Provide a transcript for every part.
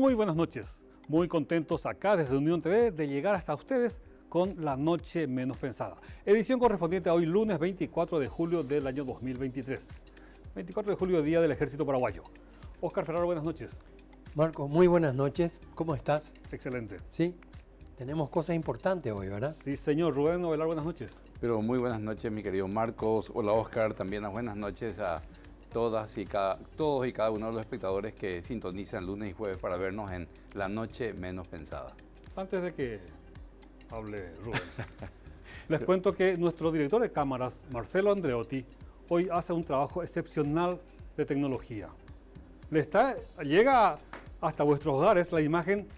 Muy buenas noches, muy contentos acá desde Unión TV de llegar hasta ustedes con La Noche Menos Pensada. Edición correspondiente a hoy lunes 24 de julio del año 2023. 24 de julio, Día del Ejército Paraguayo. Óscar Ferraro, buenas noches. Marco, muy buenas noches. ¿Cómo estás? Excelente. Sí, tenemos cosas importantes hoy, ¿verdad? Sí, señor. Rubén Ovelar, buenas noches. Pero muy buenas noches, mi querido Marcos. Hola, Óscar. También buenas noches a todos y cada uno de los espectadores que sintonizan lunes y jueves para vernos en La Noche Menos Pensada. Antes de que hable Rubén, les cuento que nuestro director de cámaras, Marcelo Andreotti, hoy hace un trabajo excepcional de tecnología. Llega hasta vuestros hogares la imagen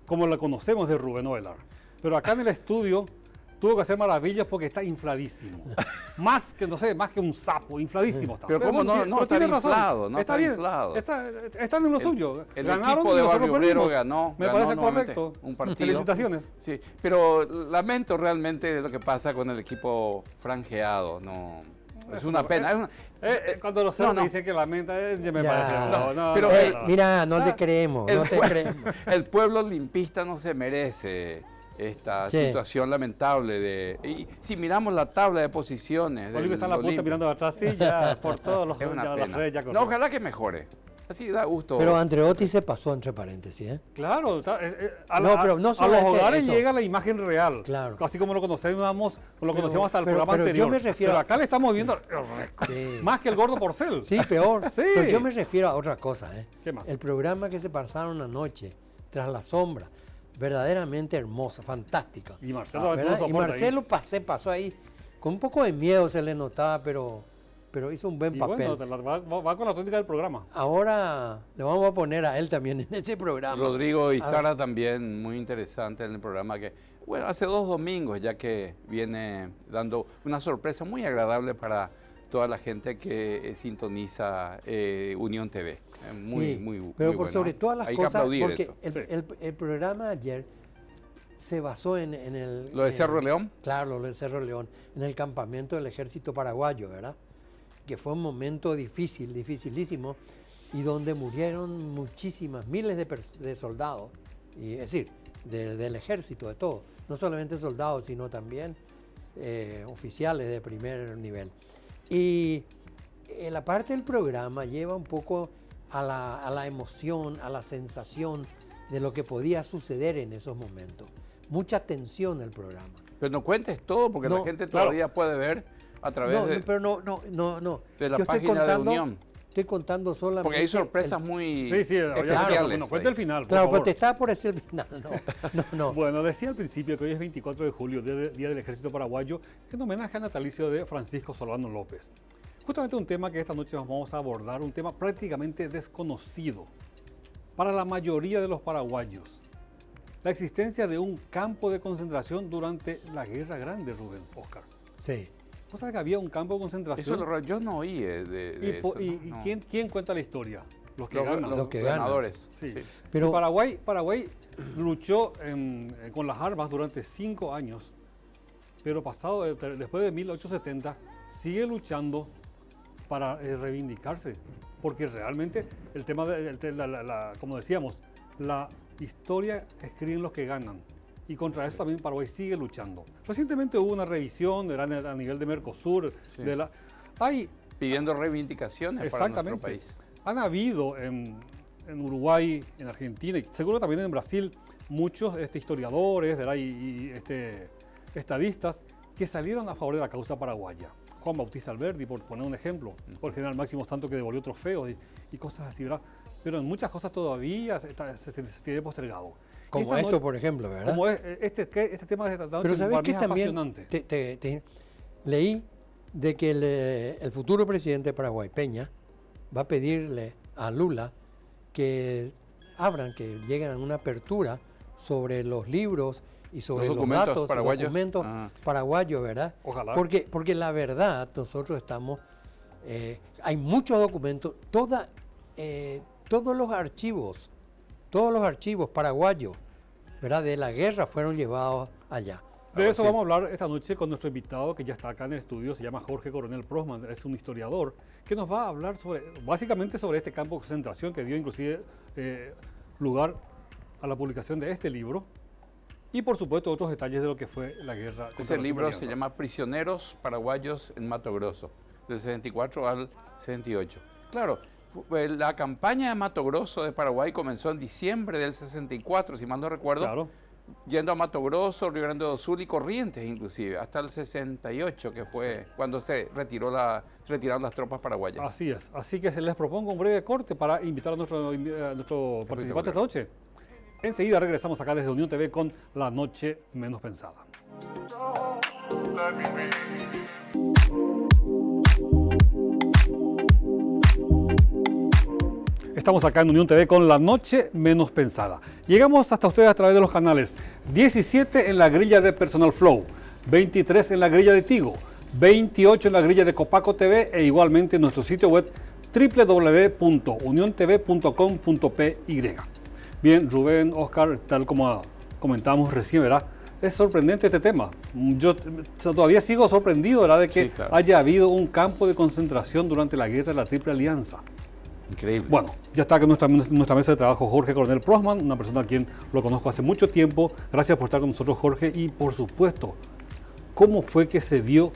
como la conocemos de Rubén Ovelar. Pero acá en el estudio tuvo que hacer maravillas porque está infladísimo. Más que un sapo, infladísimo está. Pero cómo no está inflado, está bien, inflado. Están en lo suyo. El Ganaron equipo de y nosotros Barrio Obrero perdimos. ganó. Me parece nuevamente correcto. un partido. Felicitaciones. Sí, pero lamento realmente lo que pasa con el equipo franjeado. No, es una pena. Cuando los cerdos dicen que lamenta, me parece. Pero mira, no te creemos, no te creemos. El pueblo limpista no se merece esta situación lamentable y si miramos la tabla de posiciones Bolivia está en la punta mirando atrás, sí, ya por todos los redes ya corrió. No, ojalá que mejore. Así da gusto. Pero Andreotti se pasó entre paréntesis, ¿eh? Claro, a los hogares llega la imagen real. Claro. Así como lo conocemos hasta el programa anterior. Yo me refiero pero acá le estamos viendo más que el gordo Porcel. Sí, peor. Sí. Pero yo me refiero a otra cosa, ¿eh? ¿Qué más? El programa que se pasaron anoche, Tras la Sombra, verdaderamente hermosa, fantástica. Y Marcelo, pasó ahí. Con un poco de miedo se le notaba, pero hizo un buen papel. Bueno, va con la tónica del programa. Ahora le vamos a poner a él también en ese programa. Rodrigo y Sara también, muy interesante en el programa que, bueno, hace 2 domingos ya que viene dando una sorpresa muy agradable para toda la gente que sintoniza Unión TV. Pero por sobre todas las cosas, porque eso. el programa ayer se basó en el... ¿Lo de Cerro León? Claro, lo de Cerro León, en el campamento del ejército paraguayo, ¿verdad? Que fue un momento dificilísimo, y donde murieron miles de soldados, es decir, del ejército, de todo, no solamente soldados, sino también oficiales de primer nivel. Y la parte del programa lleva un poco a la emoción, a la sensación de lo que podía suceder en esos momentos. Mucha tensión el programa. Pero no cuentes todo, porque la gente todavía puede ver a través de la página de Unión. Estoy contando solamente... Porque hay sorpresas muy especiales. No cuenta el final, por favor. Claro, pero te estaba por decir el final. No. Bueno, decía al principio que hoy es 24 de julio, Día del Ejército Paraguayo, en homenaje al natalicio de Francisco Solano López. Justamente un tema que esta noche vamos a abordar, un tema prácticamente desconocido para la mayoría de los paraguayos. La existencia de un campo de concentración durante la Guerra Grande, Rubén, Óscar. Sí. ¿Vos sabés que había un campo de concentración? Eso yo no oí de eso. ¿Y quién cuenta la historia? Los ganadores. Sí. Pero Paraguay luchó con las armas durante 5 años, pero después de 1870 sigue luchando para reivindicarse, porque realmente el tema, como decíamos, la historia escriben los que ganan. Y contra eso también Paraguay sigue luchando. Recientemente hubo una revisión a nivel de Mercosur. Sí. Pidiendo reivindicaciones para nuestro país. Han habido en Uruguay, en Argentina y seguro también en Brasil muchos historiadores y estadistas que salieron a favor de la causa paraguaya. Juan Bautista Alberdi, por poner un ejemplo, o el general Máximo Tanto, que devolvió trofeos y cosas así, ¿verdad? Pero en muchas cosas todavía se tiene postergado. Como esto, por ejemplo, ¿verdad? Como este tema de esta noche. Pero ¿sabes qué? Es También apasionante. Leí de que el futuro presidente de Paraguay, Peña, va a pedirle a Lula que lleguen a una apertura sobre los libros y sobre los datos, paraguayos. Los documentos paraguayos, ¿verdad? Ojalá. Porque la verdad, nosotros estamos... hay muchos documentos, todos los archivos paraguayos, ¿verdad?, de la guerra fueron llevados allá. De eso vamos a hablar esta noche con nuestro invitado que ya está acá en el estudio, se llama Jorge Coronel Prosman, es un historiador que nos va a hablar básicamente sobre este campo de concentración que dio inclusive lugar a la publicación de este libro y por supuesto otros detalles de lo que fue la guerra contra Ese la libro Triple se Alianza. llama Prisioneros Paraguayos en Mato Grosso, del 64 al 78. Claro, la campaña de Mato Grosso de Paraguay comenzó en diciembre del 64, si mal no recuerdo, Claro, yendo a Mato Grosso, Río Grande do Sul y Corrientes inclusive, hasta el 68, que fue cuando se retiraron las tropas paraguayas. así es. Así que se les propongo un breve corte para invitar a nuestro participante esta noche. Enseguida regresamos acá desde Unión TV con La Noche Menos Pensada. Estamos acá en Unión TV con La Noche Menos Pensada. Llegamos hasta ustedes a través de los canales 17 en la grilla de Personal Flow, 23 en la grilla de Tigo, 28 en la grilla de Copaco TV e igualmente en nuestro sitio web www.uniontv.com.py. Bien, Rubén, Oscar, tal como comentábamos recién, ¿verdad? Es sorprendente este tema. Yo todavía sigo sorprendido, ¿verdad?, de que Sí, claro. haya habido un campo de concentración durante la guerra de la Triple Alianza. Increíble. Bueno, ya está aquí en nuestra mesa de trabajo Jorge Coronel Prosman, una persona a quien lo conozco hace mucho tiempo. Gracias por estar con nosotros, Jorge. Y por supuesto, ¿cómo fue que se dio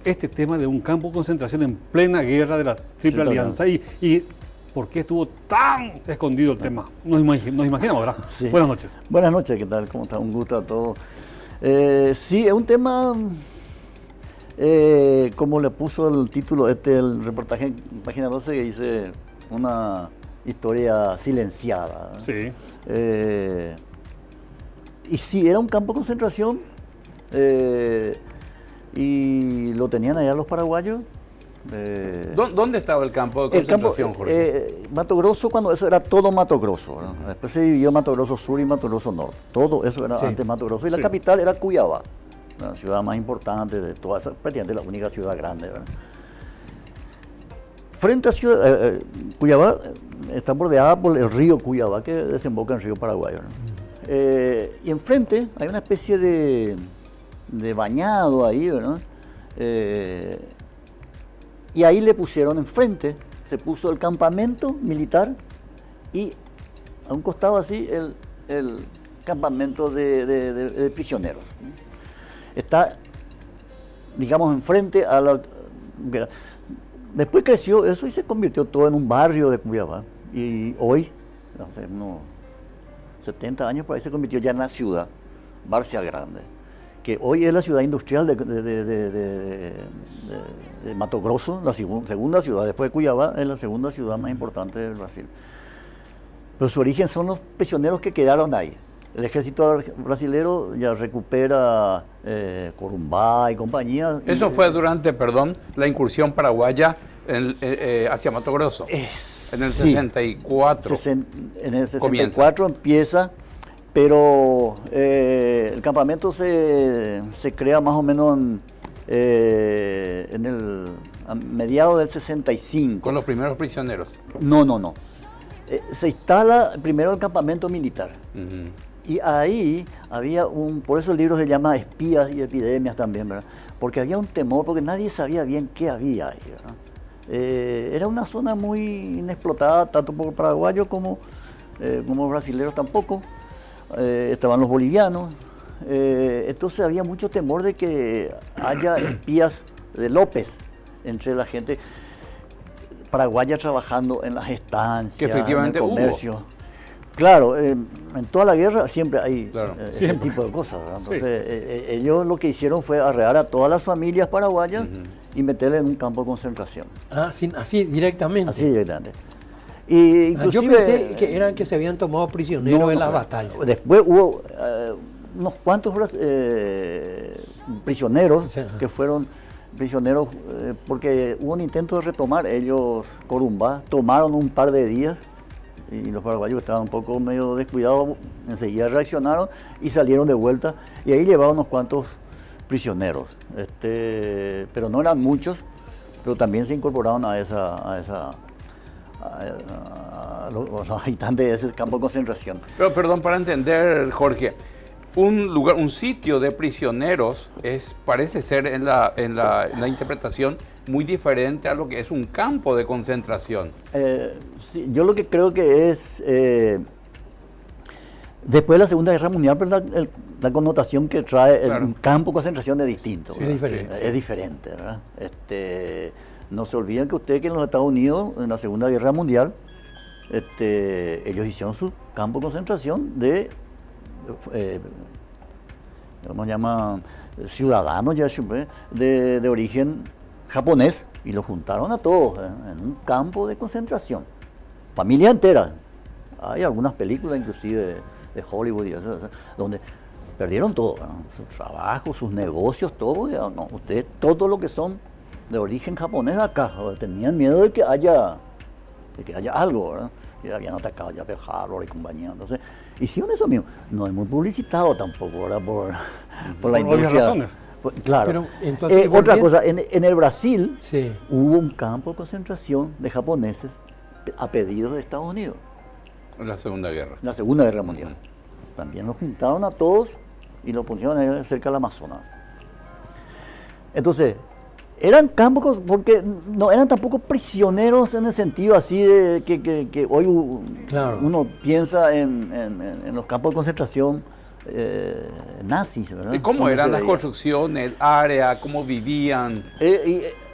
este tema de un campo de concentración en plena guerra de la Triple Alianza? Y ¿por qué estuvo tan escondido el tema? Nos imaginamos, ¿verdad? Sí. Buenas noches. Buenas noches, ¿qué tal? ¿Cómo está? Un gusto a todos. Sí, es un tema, como le puso el título, el reportaje en página 12, que dice una historia silenciada. Sí. Y sí, era un campo de concentración, y lo tenían allá los paraguayos. ¿Dónde estaba el campo de El campo, concentración, Jorge? Mato Grosso, cuando eso era todo Mato Grosso, ¿no? Después se dividió Mato Grosso Sur y Mato Grosso Norte. Todo eso era Sí. antes Mato Grosso. Y la Sí. capital era Cuyabá, la ciudad más importante de toda esa, prácticamente la única ciudad grande, ¿verdad? Frente a Cuyabá está bordeada por el río Cuyabá, que desemboca en el río Paraguay, ¿no? Y enfrente hay una especie de bañado ahí, ¿verdad? Y ahí le pusieron enfrente, se puso el campamento militar y a un costado así el campamento de prisioneros. Está, digamos, enfrente a la... Después creció eso y se convirtió todo en un barrio de Cuyabá. Y hoy, hace unos 70 años por ahí, se convirtió ya en la ciudad, Barcia Grande, que hoy es la ciudad industrial de Mato Grosso, la segunda ciudad, después de Cuyabá, es la segunda ciudad más importante del Brasil. Pero su origen son los prisioneros que quedaron ahí. El ejército brasilero ya recupera Corumbá y compañía. Eso fue durante, perdón, la incursión paraguaya hacia Mato Grosso. En el Sí. 64. En el 64 empieza, pero el campamento se crea más o menos a mediados del 65. Con los primeros prisioneros. No. Se instala primero el campamento militar. Ujú. Y ahí había por eso el libro se llama Espías y Epidemias también, ¿verdad? Porque había un temor, porque nadie sabía bien qué había ahí, ¿verdad? Era una zona muy inexplotada, tanto por paraguayos como brasileños tampoco. Estaban los bolivianos. Entonces había mucho temor de que haya espías de López entre la gente paraguaya trabajando en las estancias, Que efectivamente en el comercio. Claro, en toda la guerra siempre hay Claro. ese Siempre. tipo de cosas, ¿verdad? Entonces ellos lo que hicieron fue arrear a todas las familias paraguayas y meterle en un campo de concentración. Ah, así directamente. Así directamente. Y Ah, yo inclusive, pensé que eran que se habían tomado prisioneros en las batallas. Después hubo unos cuantos prisioneros Sí, que fueron prisioneros porque hubo un intento de retomar ellos Corumbá, tomaron un par de días y los paraguayos estaban un poco medio descuidados, enseguida reaccionaron y salieron de vuelta y ahí llevaban unos cuantos prisioneros, pero no eran muchos, pero también se incorporaron a los habitantes de ese campo de concentración. Pero perdón, para entender, Jorge, un sitio de prisioneros parece ser en la interpretación muy diferente a lo que es un campo de concentración. Sí, yo lo que creo que es Después de la Segunda Guerra Mundial, pero la connotación que trae Claro. el campo de concentración es distinto. Sí, ¿verdad? diferente. Es diferente, ¿verdad? No se olviden que ustedes que en los Estados Unidos, en la Segunda Guerra Mundial, ellos hicieron su campo de concentración de, ¿cómo se llama? Ciudadanos ya de origen japonés, y los juntaron a todos en un campo de concentración. Familia entera. Hay algunas películas inclusive de Hollywood y eso, donde perdieron todo, ¿no? Su trabajo, sus negocios, todo. Ya, no, ustedes, todo lo que son de origen japonés acá, tenían miedo de que haya algo, ¿verdad? Que habían atacado ya Pearl Harbor y compañía. Entonces, hicieron eso mismo. No es muy publicitado tampoco, ¿verdad? Por la Por obvias industria. razones. Claro. Pero, entonces, Otra volviendo- cosa, en el Brasil Sí. hubo un campo de concentración de japoneses a pedido de Estados Unidos, En la Segunda Guerra. en la Segunda Guerra Mundial. También los juntaron a todos y los pusieron ahí cerca del Amazonas. Entonces, eran campos porque no eran tampoco prisioneros en el sentido así de que hoy Claro. uno piensa en los campos de concentración nazis, ¿verdad? ¿Y cómo Donde eran se las veía. construcciones, el área, cómo vivían?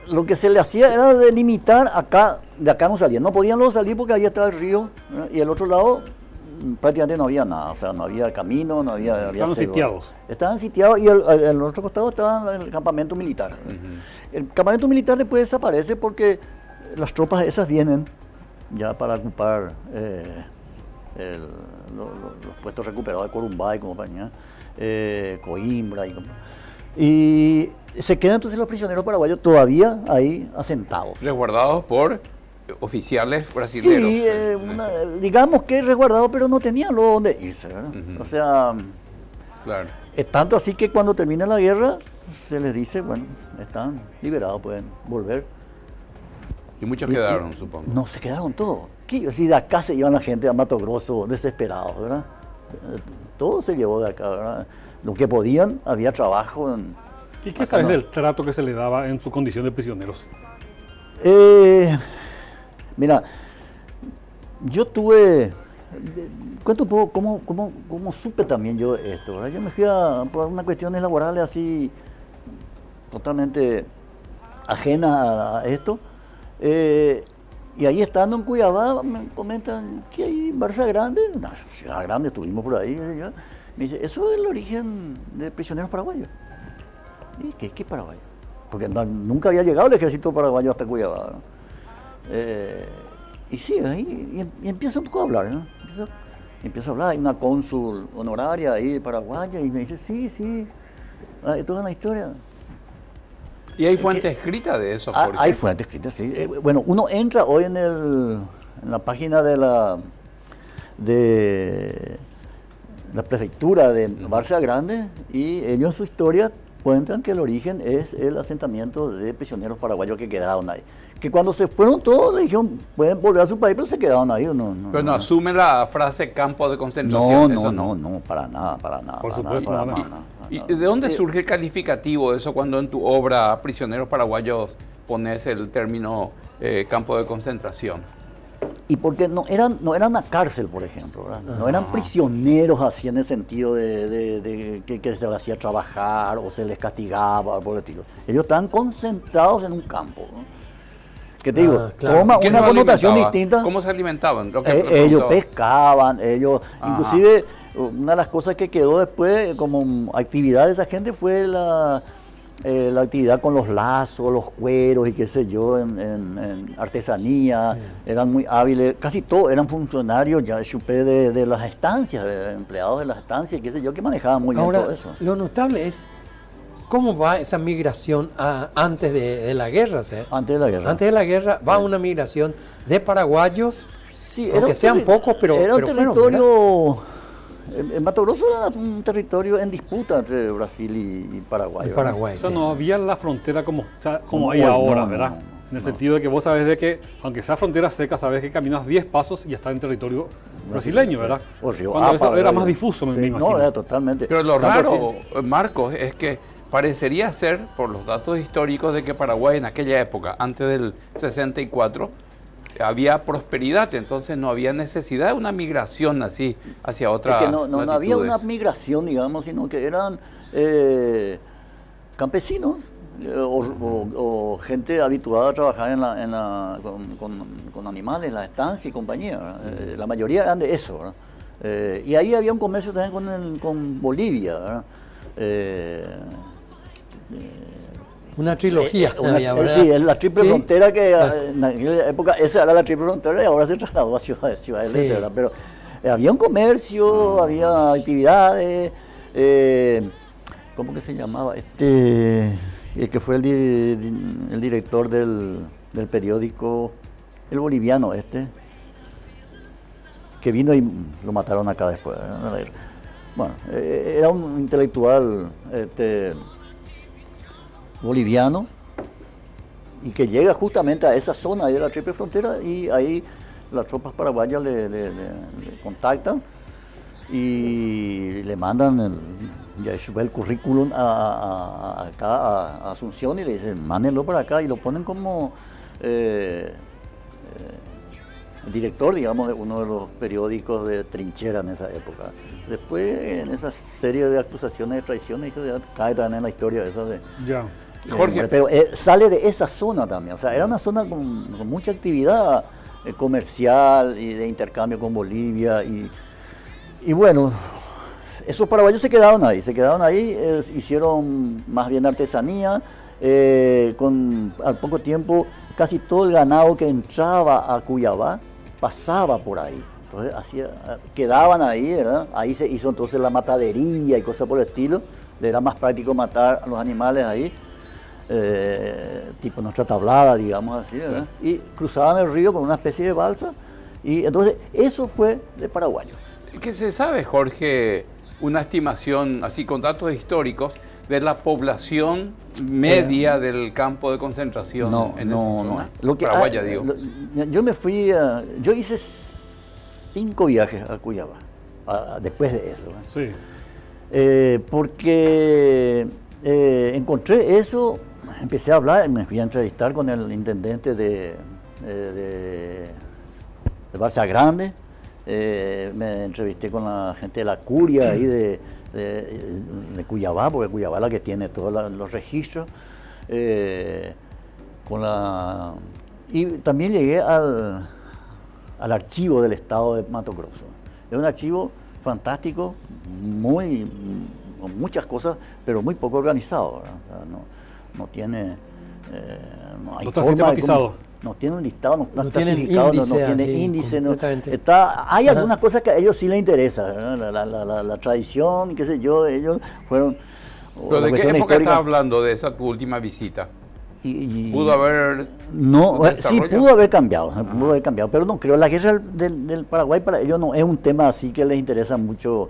Lo que se le hacía era delimitar acá, de acá no salían, no podían luego salir porque ahí estaba el río, ¿verdad? Y el otro lado prácticamente no había nada, o sea, no había camino, no había Estaban selva. sitiados. Estaban sitiados y el otro costado estaba el campamento militar. El campamento militar después desaparece porque las tropas esas vienen ya para ocupar los puestos recuperados de Corumbá y compañía, Coimbra y se quedan entonces los prisioneros paraguayos todavía ahí asentados. Resguardados por oficiales brasileños. Sí, digamos que resguardados, pero no tenían luego dónde irse, ¿verdad? O sea, Claro. es tanto así que cuando termina la guerra se les dice, bueno, están liberados, pueden volver. Y muchos Y- quedaron, y- supongo. No, se quedaron todos. Si de acá se llevan la gente a Mato Grosso desesperados, ¿verdad? Todo se llevó de acá, ¿verdad? Lo que podían, había trabajo. ¿Y qué Acá sabes no. del trato que se le daba en su condición de prisioneros? Mira, yo tuve. Cuento un poco cómo supe también yo esto, ¿verdad? Yo me fui por unas cuestiones laborales así, totalmente ajenas a esto. Y ahí estando en Cuiabá, me comentan que hay en Barça Grande, una ciudad grande, estuvimos por ahí. Me dice, eso es el origen de prisioneros paraguayos. ¿Y qué paraguayo? Porque nunca había llegado el ejército paraguayo hasta Cuiabá, ¿no? Y sí, ahí y empiezo un poco a hablar, ¿no? Empiezo a hablar, hay una cónsul honoraria ahí paraguaya y me dice, sí, hay toda una historia. ¿Y hay fuente escrita de eso? Jorge? Hay fuentes escritas, sí. Bueno, uno entra hoy en la página de la prefectura de Barça Grande y ellos en su historia cuentan que el origen es el asentamiento de prisioneros paraguayos que quedaron ahí. Que cuando se fueron todos le dijeron, pueden volver a su país, pero se quedaron ahí. Pero no asume la frase campo de concentración. eso no, para nada. Por supuesto, nada, no. para nada. ¿Y de dónde surge el calificativo de eso cuando en tu obra Prisioneros Paraguayos pones el término campo de concentración? Y porque no eran una cárcel, por ejemplo, ¿verdad? No eran prisioneros así en el sentido de que se les hacía trabajar o se les castigaba, por el estilo. Ellos estaban concentrados en un campo, ¿no? Que te digo, claro. toma ¿Quién una los connotación alimentaba? distinta. ¿Cómo se alimentaban? Lo que le Ellos preguntaba. pescaban, ellos, Ajá. inclusive una de las cosas que quedó después como actividad de esa gente fue la actividad con los lazos, los cueros y qué sé yo, en artesanía, eran muy hábiles, casi todos eran funcionarios ya de las estancias, empleados de las estancias, qué sé yo, que manejaban muy bien Ahora, todo eso. lo notable es cómo va esa migración antes de la guerra. ¿sí? Antes de la guerra. Antes de la guerra va una migración de paraguayos, Sí, aunque un sean pocos, pero era un fueron, territorio. En Mato Grosso era un territorio en disputa entre Brasil y Paraguay. de ¿verdad? Paraguay. O sea, sí. no había la frontera como Como hay hoy, ahora, no, ¿verdad? no, En el sentido de que vos sabés de que, aunque sea frontera seca, sabés que caminas 10 pasos y ya estás en territorio brasileño, ¿verdad? O Río Cuando eso Apa, era ¿verdad? más difuso, me Sí, imagino. No, era totalmente. Pero lo Tanto raro, Marcos, es que parecería ser, por los datos históricos, de que Paraguay en aquella época, antes del 64, había prosperidad, entonces no había necesidad de una migración así hacia Es otras que no había una latitudes. migración, digamos, sino que eran campesinos o gente habituada a trabajar con animales, en la estancia y compañía, ¿verdad? La mayoría eran de eso, ¿verdad? Y ahí había un comercio también con Bolivia, ¿verdad? Una trilogía. había, ¿verdad? Sí, es la triple Sí. frontera que en aquella época, esa era la triple frontera y ahora se trasladó a Ciudad del Sí. Este, ¿verdad? Pero había un comercio, había actividades, ¿cómo que se llamaba? El que fue el director del periódico, el boliviano que vino y lo mataron acá después, ¿verdad? Bueno, era un intelectual boliviano y que llega justamente a esa zona ahí de la triple frontera y ahí las tropas paraguayas le contactan y le mandan el currículum acá a Asunción y le dicen, mándenlo para acá y lo ponen como director, digamos, de uno de los periódicos de trinchera en esa época. Después, en esa serie de acusaciones de traición, cae también en la historia esa de... Ya. Jorge, pero sale de esa zona también, o sea, era una zona con mucha actividad comercial y de intercambio con Bolivia y bueno, esos paraguayos se quedaron ahí, hicieron más bien artesanía, al poco tiempo casi todo el ganado que entraba a Cuyabá pasaba por ahí. Entonces quedaban ahí, ¿verdad? Ahí se hizo entonces la matadería y cosas por el estilo. Le era más práctico matar a los animales ahí, tipo nuestra tablada, digamos así, ¿verdad? Y cruzaban el río con una especie de balsa. Y entonces eso fue de paraguayos. ¿qué se sabe, Jorge, una estimación así con datos históricos de la población media del campo de concentración en esa zona? Paraguaya, digo. Yo me fui, yo hice 5 viajes a Cuyabá, después de eso, ¿verdad? Sí. Porque encontré eso, empecé a hablar, me fui a entrevistar con el intendente de Barça Grande, me entrevisté con la gente de la curia ahí de Cuyabá, porque Cuyabá es la que tiene todos los registros, y también llegué al archivo del estado de Mato Grosso. Es un archivo fantástico, con muchas cosas, pero muy poco organizado, ¿verdad? O sea, no tiene, no hay No está forma de sistematizado. no tiene un listado, no está No tienen clasificado, no índice, tiene así, índice. completamente. Hay algunas cosas que a ellos sí les interesa, ¿verdad? La tradición, qué sé yo, de ellos fueron... ¿Pero de qué época histórica. estás hablando de esa tu última visita? ¿Pudo haber No, un sí desarrollo? pudo haber cambiado, pero no creo. La guerra del Paraguay para ellos no es un tema así que les interesa mucho.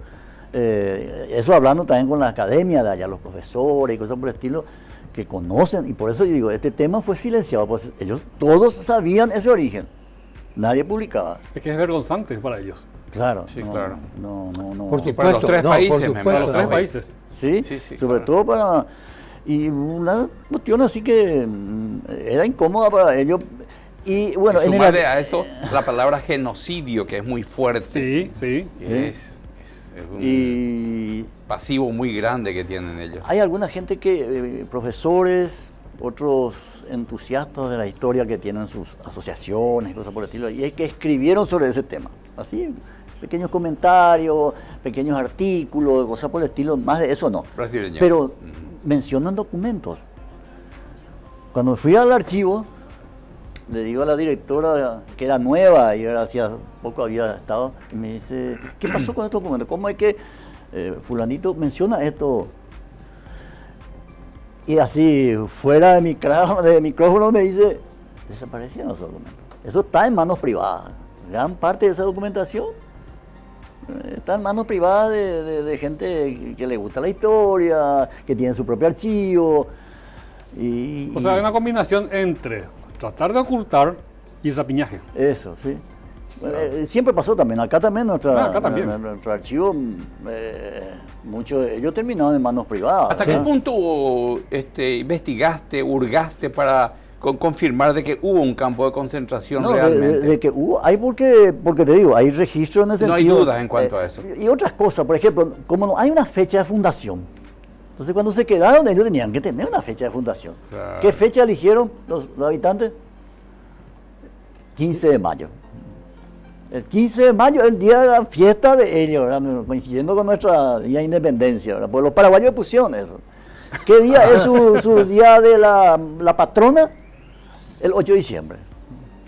Eso hablando también con la academia de allá, los profesores y cosas por el estilo, que conocen, y por eso yo digo, este tema fue silenciado, pues ellos todos sabían ese origen, nadie publicaba. Es que es vergonzante para ellos. Claro, Sí, claro. No. Por Para los supuesto, tres no, países, por me supuesto. Para los tres Oye. países. Sí, Sí, sobre claro. todo para... Y una cuestión así que era incómoda para ellos. Y bueno, Sumarle a eso la palabra genocidio, que es muy fuerte. Sí, sí. Es un y pasivo muy grande que tienen ellos. hay alguna gente que, profesores, otros entusiastas de la historia que tienen sus asociaciones y cosas por el estilo, y hay que escribieron sobre ese tema. Así, pequeños comentarios, pequeños artículos, cosas por el estilo, más de eso no. Brasileño. Pero mencionan documentos. Cuando fui al archivo, le digo a la directora, que era nueva y era hacía poco había estado, y me dice, ¿qué pasó con estos documentos? ¿Cómo es que fulanito menciona esto? Y así, fuera de micrófono me dice, desaparecieron los documentos. Eso está en manos privadas. Gran parte de esa documentación está en manos privadas de gente que le gusta la historia, que tiene su propio archivo. O sea, hay una combinación entre tratar de ocultar y rapiñaje. Eso, sí. Siempre pasó también. Acá también nuestro archivo, muchos de ellos terminaron en manos privadas. ¿Hasta qué punto investigaste, hurgaste para confirmar de que hubo un campo de concentración No, realmente. de que hubo, hay porque te digo, hay registros en ese No sentido. hay dudas en cuanto a eso. Y otras cosas, por ejemplo, como no hay una fecha de fundación, entonces cuando se quedaron ellos tenían que tener una fecha de fundación. Claro. ¿Qué fecha eligieron los habitantes? 15 de mayo. El 15 de mayo es el día de la fiesta de ellos, ¿verdad? Coincidiendo con nuestra día de independencia, ¿verdad? Pues los paraguayos pusieron eso. ¿Qué día es su día de la patrona? El 8 de diciembre.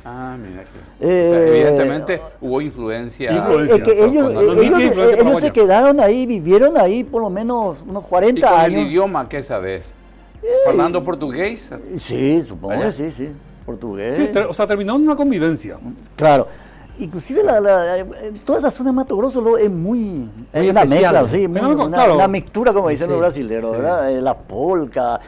Ah, mira que. O sea, evidentemente hubo influencia. Influencia. Es que ellos paraguaya. se quedaron ahí, vivieron ahí por lo menos unos ¿Y 40 con años. el idioma qué sabes? ¿Hablando portugués? Sí, supongo Allá. que sí. Portugués. Sí, o sea, terminaron una convivencia. Claro. Inclusive toda esa zona de Mato Grosso es muy... Es una especial. mezcla, sí, Pero claro. una mixtura, como dicen Sí, los brasileños, sí. ¿verdad? La polca,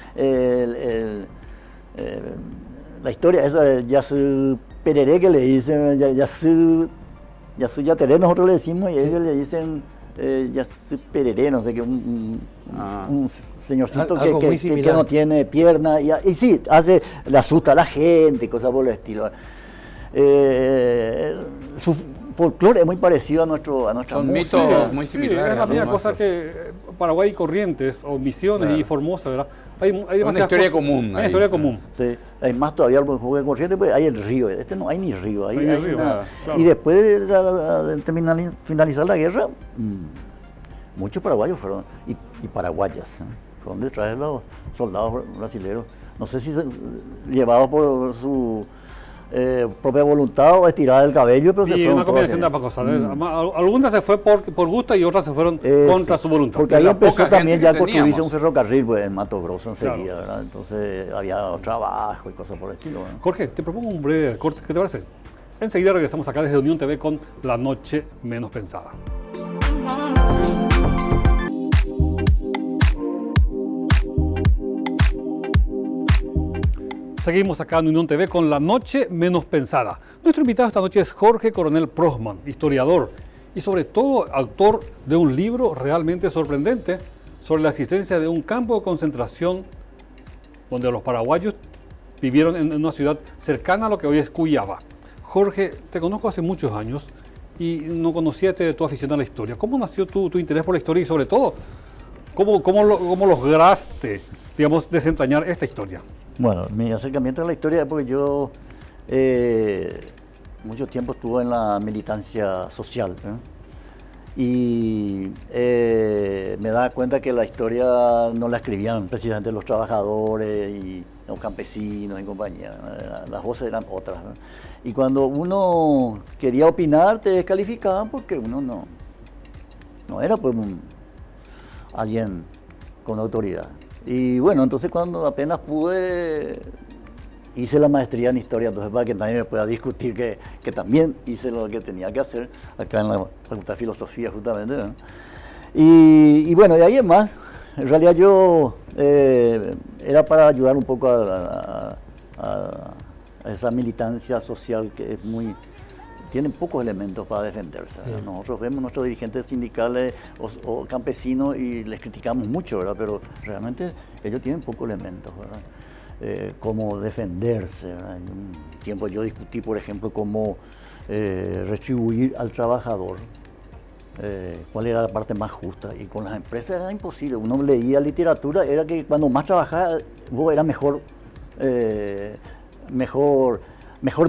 la historia esa del yasu pereré que le dicen, yasu yateré nosotros le decimos, y ellos le dicen yasu pereré, no sé qué, un señorcito Algo muy que similar. no tiene pierna, y sí, le asusta a la gente, cosas por el estilo. Su folclore es muy parecido a nuestra Son música. mitos muy Sí, similares. es la a los misma cosa nuestros. que Paraguay y Corrientes, o Misiones Claro. y Formosa, ¿verdad? Hay Una demasiadas historia cosas. común Hay una ahí. historia común. Sí, hay más todavía el juego de corriente, pues hay el río. Este no hay ni río. No hay ni río, claro. Y después de finalizar la guerra, muchos paraguayos fueron, y paraguayas, fueron detrás de los soldados brasileños. No sé si llevados por su propia voluntad o estirada del cabello, pero se Y fueron una todos combinación de ambas cosas. Algunas se fue por gusto y otras se fueron contra su voluntad. Porque ahí la empezó poca también gente ya a que construirse teníamos. un ferrocarril pues, en Mato Grosso enseguida, Claro. ¿verdad? Entonces había trabajo y cosas por el estilo. ¿verdad? Jorge, te propongo un breve corte, ¿qué te parece? Enseguida regresamos acá desde Unión TV con La Noche Menos Pensada. Seguimos acá en Unión TV con La Noche Menos Pensada. Nuestro invitado esta noche es Jorge Coronel Prosman, historiador y sobre todo autor de un libro realmente sorprendente sobre la existencia de un campo de concentración donde los paraguayos vivieron en una ciudad cercana a lo que hoy es Cuyaba. Jorge, te conozco hace muchos años y no conocía tu afición a la historia. ¿Cómo nació tu interés por la historia y sobre todo, cómo lograste, digamos, desentrañar esta historia? Bueno, mi acercamiento a la historia es porque yo mucho tiempo estuve en la militancia social, ¿eh? Y me daba cuenta que la historia no la escribían precisamente los trabajadores y los campesinos y compañía, las voces eran otras, ¿no? Y cuando uno quería opinar te descalificaban porque uno no era pues alguien con autoridad. Y bueno, entonces cuando apenas pude, hice la maestría en historia, entonces para que nadie me pueda discutir que también hice lo que tenía que hacer acá en la Facultad de Filosofía justamente, ¿no? Y bueno, de ahí en más, en realidad yo era para ayudar un poco a esa militancia social que es tienen pocos elementos para defenderse, ¿verdad? Nosotros vemos nuestros dirigentes sindicales o campesinos y les criticamos mucho, ¿verdad? Pero realmente ellos tienen pocos elementos, ¿verdad? Cómo defenderse, ¿verdad? En un tiempo yo discutí, por ejemplo, cómo retribuir al trabajador, cuál era la parte más justa, y con las empresas era imposible. Uno leía literatura, era que cuando más trabajaba vos eras mejor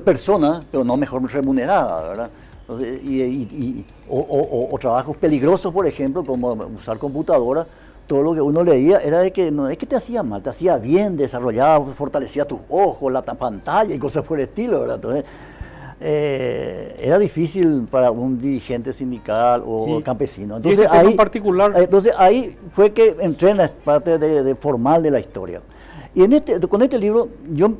persona, pero no mejor remunerada, ¿verdad? Entonces, o trabajos peligrosos, por ejemplo, como usar computadora, todo lo que uno leía era de que no es que te hacía mal, te hacía bien, desarrollaba, fortalecía tus ojos, la pantalla y cosas por el estilo, ¿verdad? Entonces, era difícil para un dirigente sindical o campesino. Entonces, ese tema en particular... Entonces ahí fue que entré en la parte formal de la historia. Y con este libro yo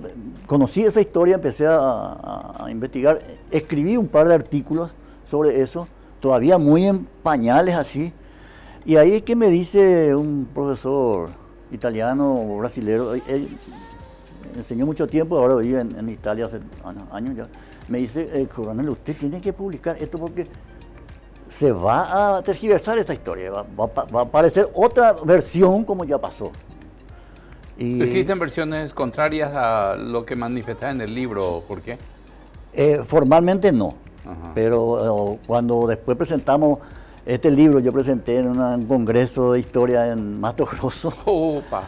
conocí esa historia, empecé a investigar, escribí un par de artículos sobre eso, todavía muy en pañales así. Y ahí es que me dice un profesor italiano o brasilero, él enseñó mucho tiempo, ahora vive en Italia hace años ya. Me dice, coronel, usted tiene que publicar esto porque se va a tergiversar esta historia, va a aparecer otra versión como ya pasó. Y, ¿Existen versiones contrarias a lo que manifestás en el libro, Jorge? Formalmente no, Ajá. pero cuando después presentamos este libro, yo presenté en un congreso de historia en Mato Grosso, Opa.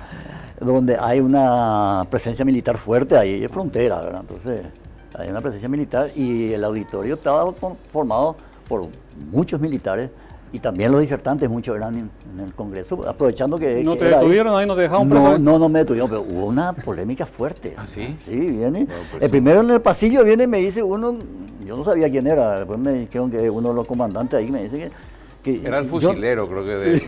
donde hay una presencia militar fuerte, ahí es frontera, ¿verdad? Entonces, hay una presencia militar y el auditorio estaba formado por muchos militares y también los disertantes, muchos eran en el congreso, aprovechando que... ¿No que te era ahí. detuvieron ahí? ¿No te dejaron preso? No me detuvieron, pero hubo una polémica fuerte. ¿Ah, sí? Sí, viene. Bueno, pues El primero en el pasillo viene y me dice uno, yo no sabía quién era, después me dijeron que uno de los comandantes ahí me dice que Era el fusilero, creo que de...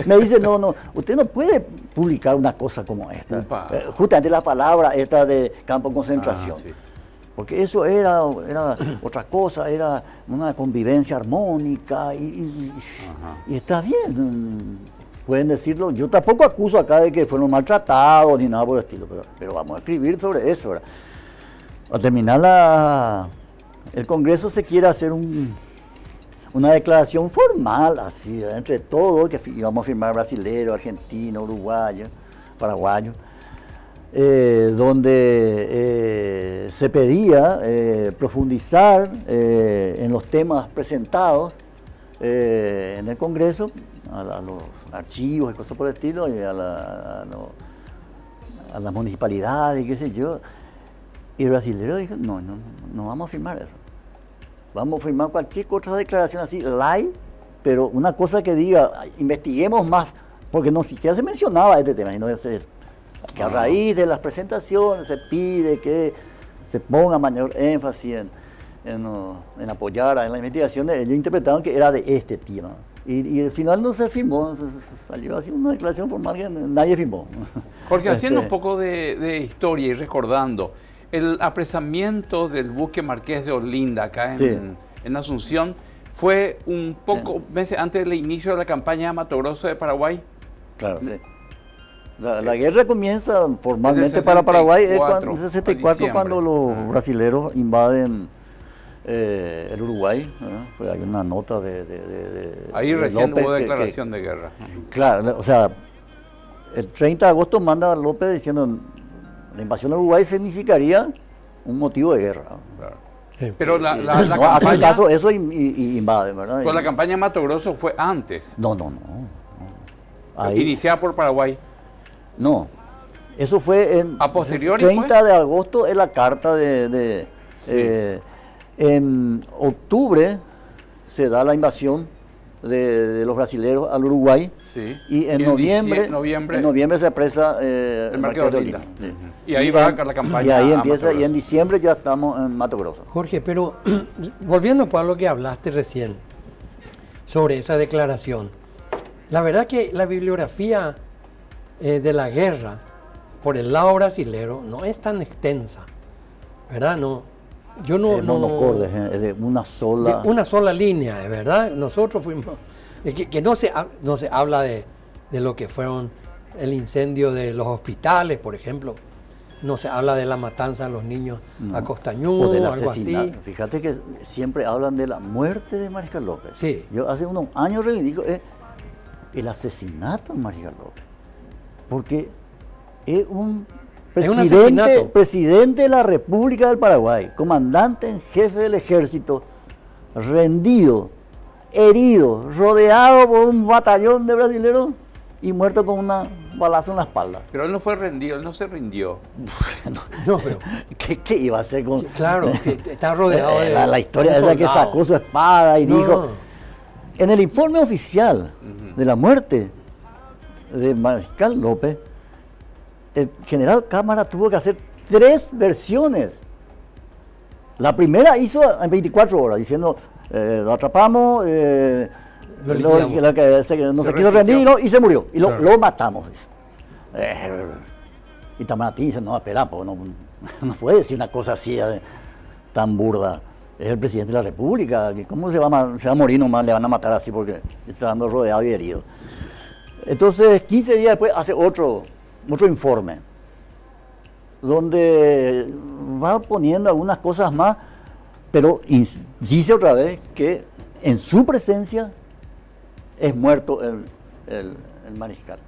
me dice, no, usted no puede publicar una cosa como esta. Upa. Justamente la palabra esta de campo de concentración. Ah, sí. Porque eso era otra cosa, era una convivencia armónica y está bien. Pueden decirlo. Yo tampoco acuso acá de que fueron maltratados ni nada por el estilo, pero vamos a escribir sobre eso, ¿verdad? Al terminar el Congreso se quiere hacer una declaración formal, así, entre todos, que íbamos a firmar brasileños, argentinos, uruguayos, paraguayos, donde se pedía profundizar en los temas presentados en el Congreso, a los archivos y cosas por el estilo, y a las municipalidades y qué sé yo. Y el brasileño dijo, no vamos a firmar eso. Vamos a firmar cualquier otra declaración así, live, pero una cosa que diga, investiguemos más, porque no siquiera se mencionaba este tema, sino que a raíz de las presentaciones se pide que se ponga mayor énfasis en apoyar en las investigaciones. Ellos interpretaron que era de este tema. Y al final no se firmó, salió así una declaración formal que nadie firmó. Jorge, haciendo un poco de historia y recordando, el apresamiento del buque Marqués de Olinda acá en Asunción fue un poco meses antes del inicio de la campaña de Mato Grosso de Paraguay. Claro, sí. La guerra comienza formalmente para Paraguay en el 64 cuando los brasileros invaden el Uruguay, ¿verdad? Pues hay una nota ahí de recién López hubo declaración de guerra. Claro, o sea, el 30 de agosto manda a López diciendo la invasión de Uruguay significaría un motivo de guerra. Claro. Sí. Pero la No campaña, hacen caso eso y invaden, ¿verdad? pues la campaña de Mato Grosso fue antes, No. Ahí, iniciada por Paraguay. no, eso fue ¿A posteriori 30 de agosto es la carta en octubre se da la invasión de los brasileños al Uruguay. Sí. Y en noviembre se apresa el Marqués de Olinda. Sí. Y ahí va la campaña. Y ahí a empieza, Mato y en Grosso. diciembre ya estamos en Mato Grosso. Jorge, pero volviendo a lo que hablaste recién sobre esa declaración, la verdad que la bibliografía de la guerra por el lado brasilero no es tan extensa, ¿verdad? Yo no... Monocordes, es de una sola... Una sola línea, ¿verdad? Nosotros fuimos... Que no se habla de lo que fueron el incendio de los hospitales, por ejemplo. No se habla de la matanza de los niños a Costañú o del o algo asesinato. así. Fíjate que siempre hablan de la muerte de Mariscal López. Sí. Yo hace unos años reivindico el asesinato de Mariscal López. Porque es un asesinato. presidente de la República del Paraguay, comandante en jefe del ejército, rendido, herido, rodeado por un batallón de brasileños y muerto con una balazo en la espalda. Pero él no fue rendido, él no se rindió. No, pero ¿Qué iba a hacer con...? claro, que está rodeado de la historia de esa que soldados. sacó su espada y No. dijo... En el informe oficial de la muerte de Mariscal López, el general Cámara tuvo que hacer 3 versiones. La primera hizo en 24 horas, diciendo, lo atrapamos, Lo liquidamos. no se Se quiso rendir y se murió. Y Claro. lo matamos. Dice. Y Tamaratí dice, no, espera, pues, no puede decir una cosa así tan burda. Es el presidente de la República, ¿cómo se va a morir nomás? Le van a matar así porque está dando rodeado y herido. Entonces, 15 días después hace otro informe, donde va poniendo algunas cosas más, pero dice otra vez que en su presencia es muerto el mariscal.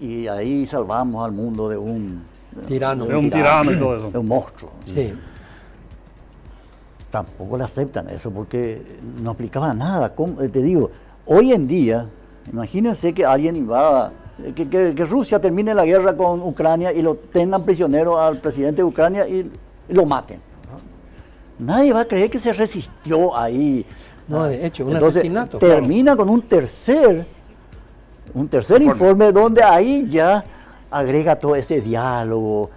Y ahí salvamos al mundo de un tirano. De un tirano y todo eso. De un monstruo. Sí. Tampoco le aceptan eso porque no aplicaba nada. Te digo, hoy en día, imagínense que alguien invada, que Rusia termine la guerra con Ucrania y lo tengan prisionero al presidente de Ucrania y lo maten. Nadie va a creer que se resistió ahí. No, de hecho, un Entonces, asesinato. termina con un tercer informe donde ahí ya agrega todo ese diálogo.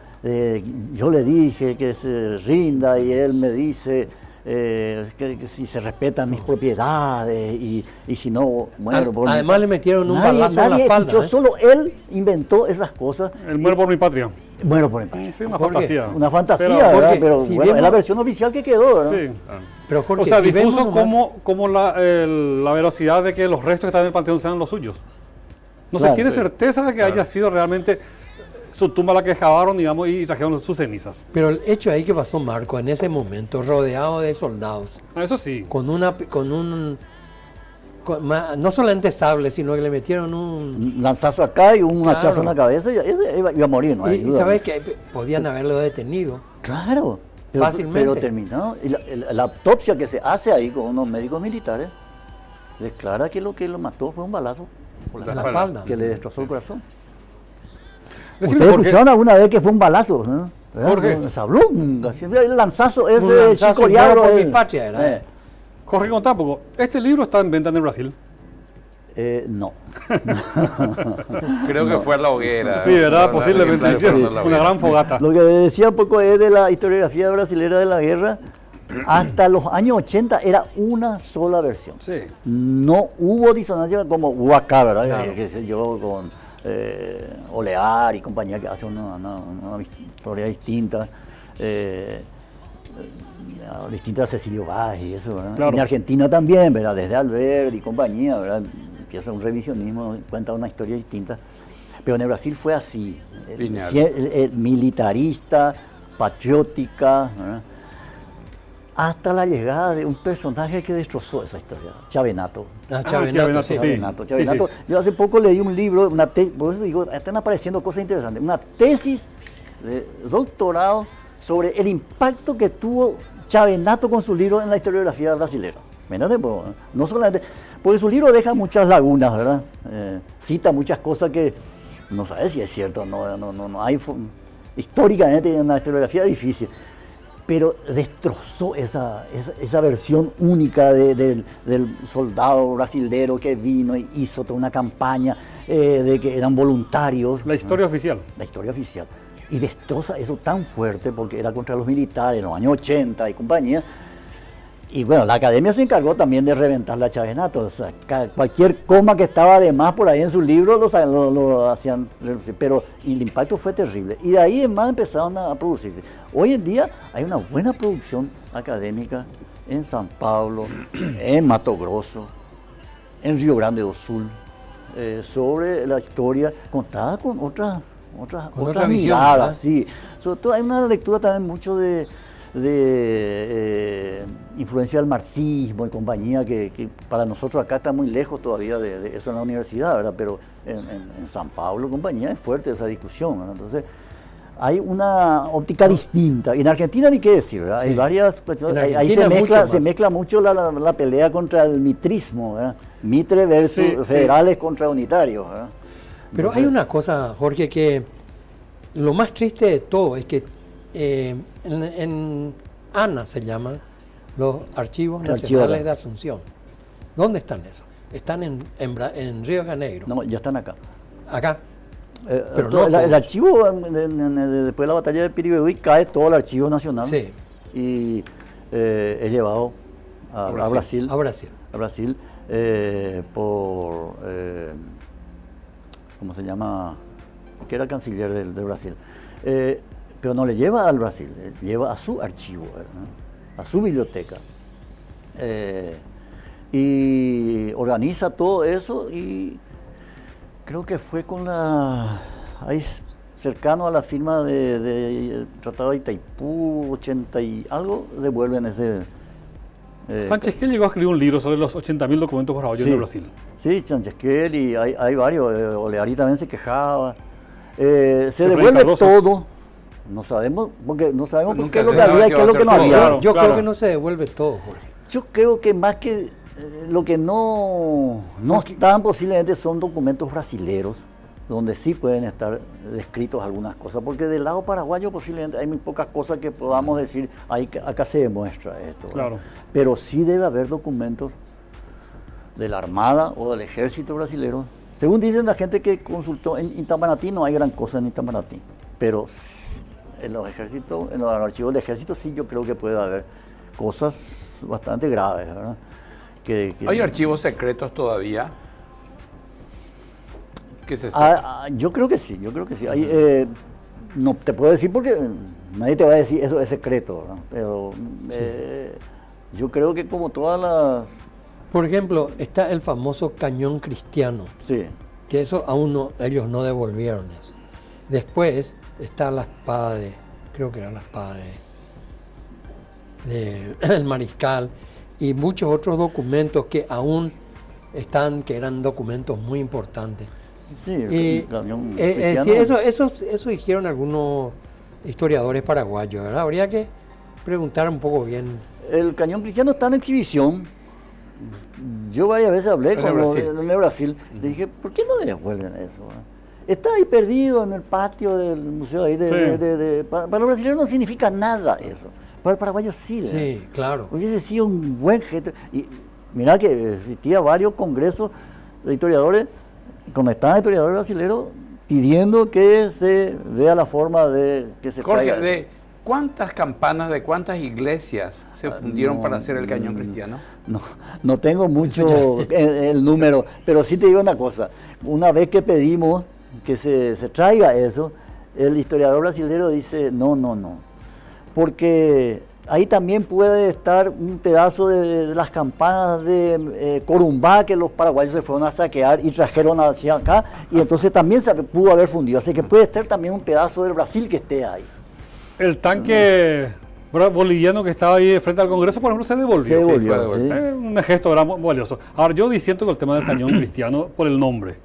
Yo le dije que se rinda y él me dice que si se respetan mis propiedades y si no muero por Además le metieron un balazo en la espalda. Escuchó, solo él inventó esas cosas. El muero por mi patria. Muero por mi patria. Sí, una Jorge, fantasía. Una fantasía, Pero, ¿verdad? Jorge, Pero si bueno, vemos- es la versión oficial que quedó, ¿verdad? sí. Pero Jorge, O sea, si vemos difuso nomás- como la veracidad de que los restos que están en el panteón sean los suyos. No Claro, se tiene sí. certeza de que haya sido realmente su tumba la que excavaron, digamos, y trajeron sus cenizas. Pero el hecho ahí que pasó Marco en ese momento, rodeado de soldados, Eso sí. no solamente sable, sino que le metieron un... Un lanzazo acá y un Claro. hachazo en la cabeza y iba a morir, no hay Y duda. sabes que podían haberlo detenido. Claro, Fácilmente. pero terminó. Y la autopsia que se hace ahí con unos médicos militares declara que lo mató fue un balazo por En la espalda. que le destrozó el corazón. Decime, ¿Ustedes Jorge, escucharon alguna vez que fue un balazo? ¿No? ¿Verdad? Jorge. Se habló, así, el lanzazo Un ese lanzazo, chicoleado. muero por mi patria, era. Jorge, contá un poco. ¿Este libro está en venta en el Brasil? No. Creo que fue a la hoguera. Sí, ¿verdad? Fueron Posiblemente ejemplares hicieron fueron a la una hoguera. gran fogata. Lo que decía un poco es de la historiografía brasilera de la guerra. Hasta los años 80 era una sola versión. Sí. No hubo disonancia como hubo acá, ¿verdad? Claro. Que sé yo, con Olear y compañía que hace una historia distinta. Distinta a Cecilio Vaz y eso, ¿verdad? Claro. En Argentina también, ¿verdad? Desde Alberdi y compañía, ¿verdad? Empieza un revisionismo, cuenta una historia distinta. Pero en el Brasil fue así. Lineal. Militarista, patriótica, ¿verdad? Hasta la llegada de un personaje que destrozó esa historia, Chavenato. Chavenato, sí. Chavenato. Yo hace poco leí un libro, por eso digo, están apareciendo cosas interesantes, una tesis de doctorado sobre el impacto que tuvo Chavenato con su libro en la historiografía brasileña. ¿Verdad? No solamente, porque su libro deja muchas lagunas, ¿verdad? Cita muchas cosas que no sabes si es cierto, no hay, históricamente en la historiografía difícil. Pero destrozó esa versión única del soldado brasilero que vino y hizo toda una campaña de que eran voluntarios. La historia oficial. La historia oficial. Y destroza eso tan fuerte porque era contra los militares en los años 80 y compañía. Y bueno, la academia se encargó también de reventar la Chavenato. O sea, cualquier coma que estaba de más por ahí en su libro lo hacían reducir. Pero el impacto fue terrible. Y de ahí en más empezaron a producirse. Hoy en día hay una buena producción académica en San Pablo, en Mato Grosso, en Río Grande do Sul, sobre la historia contada con otras otra visión, miradas. ¿verdad? Sí. Sobre todo hay una lectura también mucho de influencia del marxismo y compañía que para nosotros acá está muy lejos todavía de eso en la universidad, ¿verdad? Pero en San Pablo compañía es fuerte esa discusión, ¿verdad? Entonces hay una óptica distinta. Y en Argentina ni qué decir, ¿verdad? Hay varias cuestiones. En Ahí Argentina se mucho mezcla mucho la pelea contra el mitrismo, ¿verdad? Mitre versus Sí, sí. federales contra unitarios, ¿verdad? Pero Entonces, hay una cosa, Jorge, que lo más triste de todo es que en ANA se llaman los Archivos El archivo Nacionales ANA. de Asunción. ¿Dónde están esos? Están en Río de Janeiro. no, ya están acá. Acá. Pero Todo- no el todos. archivo, después de la batalla de Piribebuy, cae todo el archivo nacional Sí. y es llevado a Brasil. A Brasil. A Brasil por, ¿cómo se llama? Que era canciller de Brasil. Pero no le lleva al Brasil, lleva a su archivo, ¿verdad? A su biblioteca. Y organiza todo eso y creo que fue con ahí cercano a la firma de Tratado de Itaipú, 80 y algo, devuelven Sánchez Quel llegó a escribir un libro sobre los 80.000 documentos paraguayos de Brasil. Sí, Sánchez Quel y hay varios. Oleari también se quejaba. Se Efraín devuelve Cardoso. todo. No sabemos, porque no sabemos Nunca qué es lo se que sabe había y si qué va es a lo que ser no todo. había. Claro. Yo creo que no se devuelve todo, Jorge. Yo creo que más que lo que no están posiblemente son documentos brasileros, donde sí pueden estar descritos algunas cosas, porque del lado paraguayo posiblemente hay muy pocas cosas que podamos decir, acá se demuestra esto. ¿verdad? Claro. Pero sí debe haber documentos de la Armada o del Ejército brasilero. Según dicen la gente que consultó, en Itamaraty no hay gran cosa en Itamaraty, pero en los archivos del Ejército sí yo creo que puede haber cosas bastante graves, ¿verdad? ¿Hay archivos secretos todavía? ¿Qué se sabe? Yo creo que sí, no te puedo decir porque nadie te va a decir eso es secreto, ¿verdad? Pero yo creo que como todas las... Por ejemplo, está el famoso cañón cristiano, Sí, que eso aún no, ellos no devolvieron eso. Después está la espada creo que era la espada del mariscal y muchos otros documentos que aún están, que eran documentos muy importantes. sí, Y, el cañón sí, cristiano. eso dijeron algunos historiadores paraguayos, ¿verdad? Habría que preguntar un poco bien. El cañón cristiano está en exhibición. Yo varias veces hablé En con el los Brasil. de Brasil. Le dije, ¿por qué no le devuelven eso? ¿verdad? Está ahí perdido en el patio del museo ahí. Sí. Para los brasileños no significa nada eso. Para el paraguayo sí. ¿verdad? Sí, claro. Hubiese sido un buen gesto. Y mirá que existía varios congresos de historiadores, cuando estaban historiadores brasileños, pidiendo que se vea la forma de que se Jorge, traiga. ¿de cuántas campanas, de cuántas iglesias se fundieron para hacer el cañón cristiano? No tengo mucho el número, pero sí te digo una cosa. Una vez que pedimos que se traiga eso, el historiador brasileño dice, no. Porque ahí también puede estar un pedazo de las campanas de Corumbá que los paraguayos se fueron a saquear y trajeron hacia acá, y entonces también se pudo haber fundido. Así que puede estar también un pedazo del Brasil que esté ahí. El tanque boliviano que estaba ahí frente al Congreso, por ejemplo, se devolvió. Se devolvió, fue devuelto. sí. Un gesto era muy valioso. Ahora, yo diciendo que el tema del cañón cristiano, por el nombre,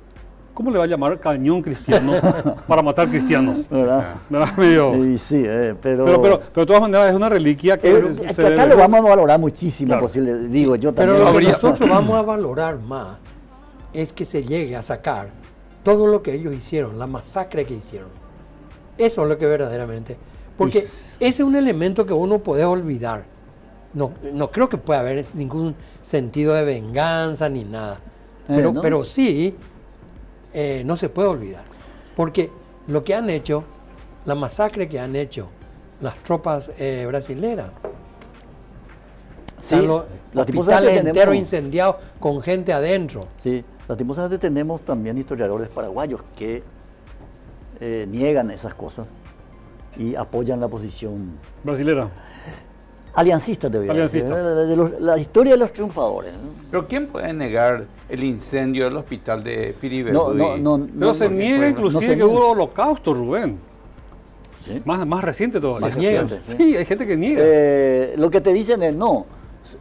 ¿cómo le va a llamar cañón cristiano para matar cristianos? ¿Verdad? ¿Verdad? Medio- Y sí, pero pero de todas maneras es una reliquia que es que acá lo vamos a valorar muchísimo, Claro. posible. Digo, yo Pero también. lo que nosotros vamos a valorar más es que se llegue a sacar todo lo que ellos hicieron, la masacre que hicieron. Eso es lo que verdaderamente. Porque ese es un elemento que uno puede olvidar. No creo que pueda haber ningún sentido de venganza ni nada. Pero, ¿no? pero sí, no se puede olvidar. Porque lo que han hecho, la masacre que han hecho las tropas brasileras, Sí, están los lastimosamente hospitales tenemos- enteros incendiados con gente adentro. Sí, lastimosamente tenemos también historiadores paraguayos que niegan esas cosas y apoyan la posición Brasilera. aliancista, te voy a decir, Aliancista. la historia de los triunfadores. ¿no? ¿Pero quién puede negar el incendio del hospital de Piribel? Pero se niega inclusive no se que niega. hubo holocausto, Rubén. Sí. Más reciente todavía. Más niegan. reciente, Sí, hay gente que niega. Lo que te dicen es no,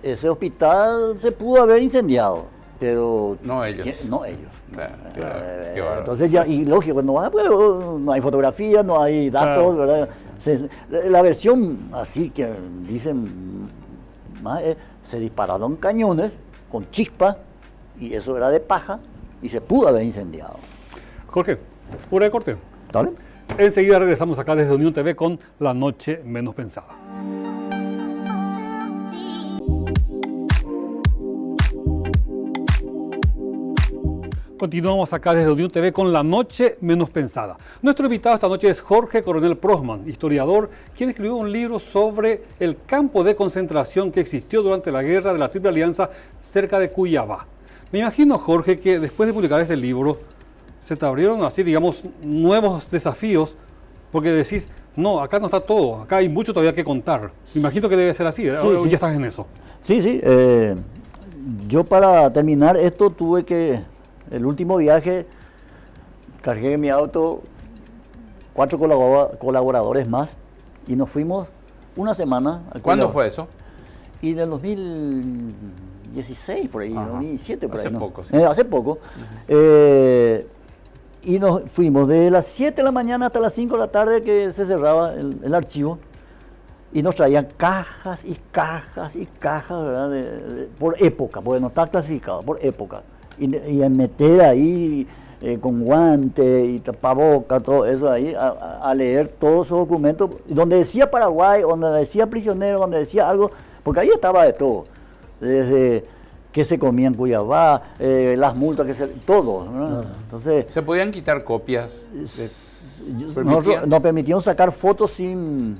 ese hospital se pudo haber incendiado, pero No ellos. No ellos. Claro, qué bárbaro. Entonces ya, y lógico, no hay fotografías, no hay datos, Claro. ¿verdad? La versión así que dicen más es, se dispararon cañones con chispas y eso era de paja y se pudo haber incendiado. Jorge, hora de corte. ¿Vale? Enseguida regresamos acá desde Unión TV con La Noche Menos Pensada. Continuamos acá desde Unión TV con La Noche Menos Pensada. Nuestro invitado esta noche es Jorge Coronel Prosman, historiador, quien escribió un libro sobre el campo de concentración que existió durante la Guerra de la Triple Alianza cerca de Cuyabá. Me imagino, Jorge, que después de publicar este libro se te abrieron así, digamos, nuevos desafíos, porque decís, no, acá no está todo, acá hay mucho todavía que contar. Me imagino que debe ser así, ¿eh? Sí, sí. Ya estás en eso. Sí. Yo para terminar esto tuve que, el último viaje, cargué en mi auto 4 colaboradores más y nos fuimos una semana. a ¿Cuándo Cuyabá. fue eso? Y en el 2016, por ahí, 2017, por Hace ahí. ¿no? poco, sí. Hace poco. Y nos fuimos de las 7 de la mañana hasta las 5 de la tarde que se cerraba el archivo. Y nos traían cajas y cajas y cajas, ¿verdad? Por época, porque no está clasificado, por época. Y a meter ahí con guantes y tapabocas, todo eso ahí, a leer todos esos documentos, donde decía Paraguay, donde decía prisionero, donde decía algo, porque ahí estaba de todo, desde que se comía en Cuyabá, las multas, todo, ¿no? Entonces, ¿Se podían quitar copias? nosotros nos permitieron sacar fotos sin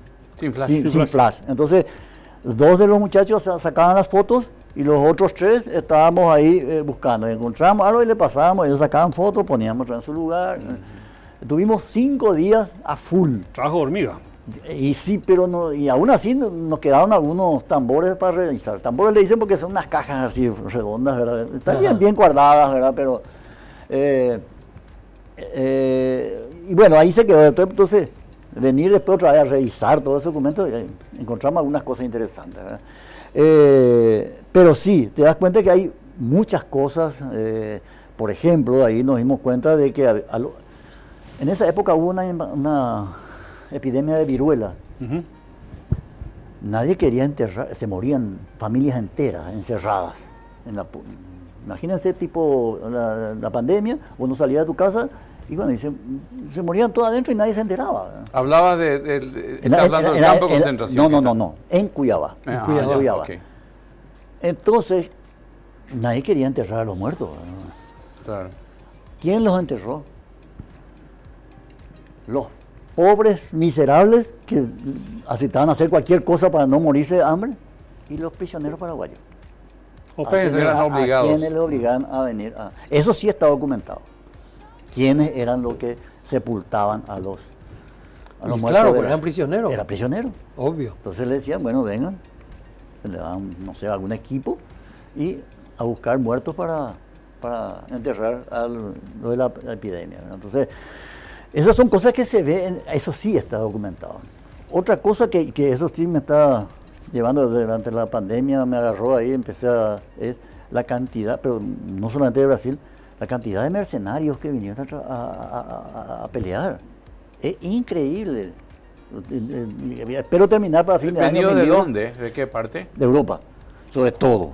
flash. sin flash. Entonces, 2 de los muchachos sacaban las fotos y los otros 3 estábamos ahí buscando. Encontramos algo y le pasábamos, ellos sacaban fotos, poníamos en su lugar. Tuvimos 5 días a full. Trabajo de hormiga. Y sí, pero no, y aún así nos quedaron algunos tambores para revisar. Tambores le dicen porque son unas cajas así redondas, ¿verdad? Están bien guardadas, ¿verdad? Pero, y bueno, ahí se quedó. Entonces, venir después otra vez a revisar todos esos documentos, encontramos algunas cosas interesantes, ¿verdad? Pero sí, te das cuenta que hay muchas cosas. Por ejemplo, ahí nos dimos cuenta de que en esa época hubo una epidemia de viruela. Nadie quería enterrar, se morían familias enteras encerradas. Imagínense tipo la pandemia, uno salía de tu casa y bueno, se morían todos adentro y nadie se enteraba. Hablabas está hablando del campo de concentración. No, en Cuyabá. En Cuyabá. Okay. Entonces, nadie quería enterrar a los muertos. Claro. ¿Quién los enterró? Los pobres miserables que aceptaban hacer cualquier cosa para no morirse de hambre y los prisioneros paraguayos. Eran obligados. ¿A quiénes le obligaban a venir? Eso sí está documentado. ¿Quiénes eran los que sepultaban a los muertos? Claro, pero eran prisioneros. Era prisionero. Obvio. Entonces le decían, bueno, vengan, le daban, no sé, algún equipo y a buscar muertos para enterrar lo de la epidemia, ¿verdad? Entonces, esas son cosas que se ven, eso sí está documentado. Otra cosa que eso sí me está llevando durante la pandemia, me agarró ahí, es la cantidad, pero no solamente de Brasil, la cantidad de mercenarios que vinieron a pelear. Es increíble. Espero terminar para fin de año. ¿Venido de dónde? ¿De qué parte? De Europa, sobre todo.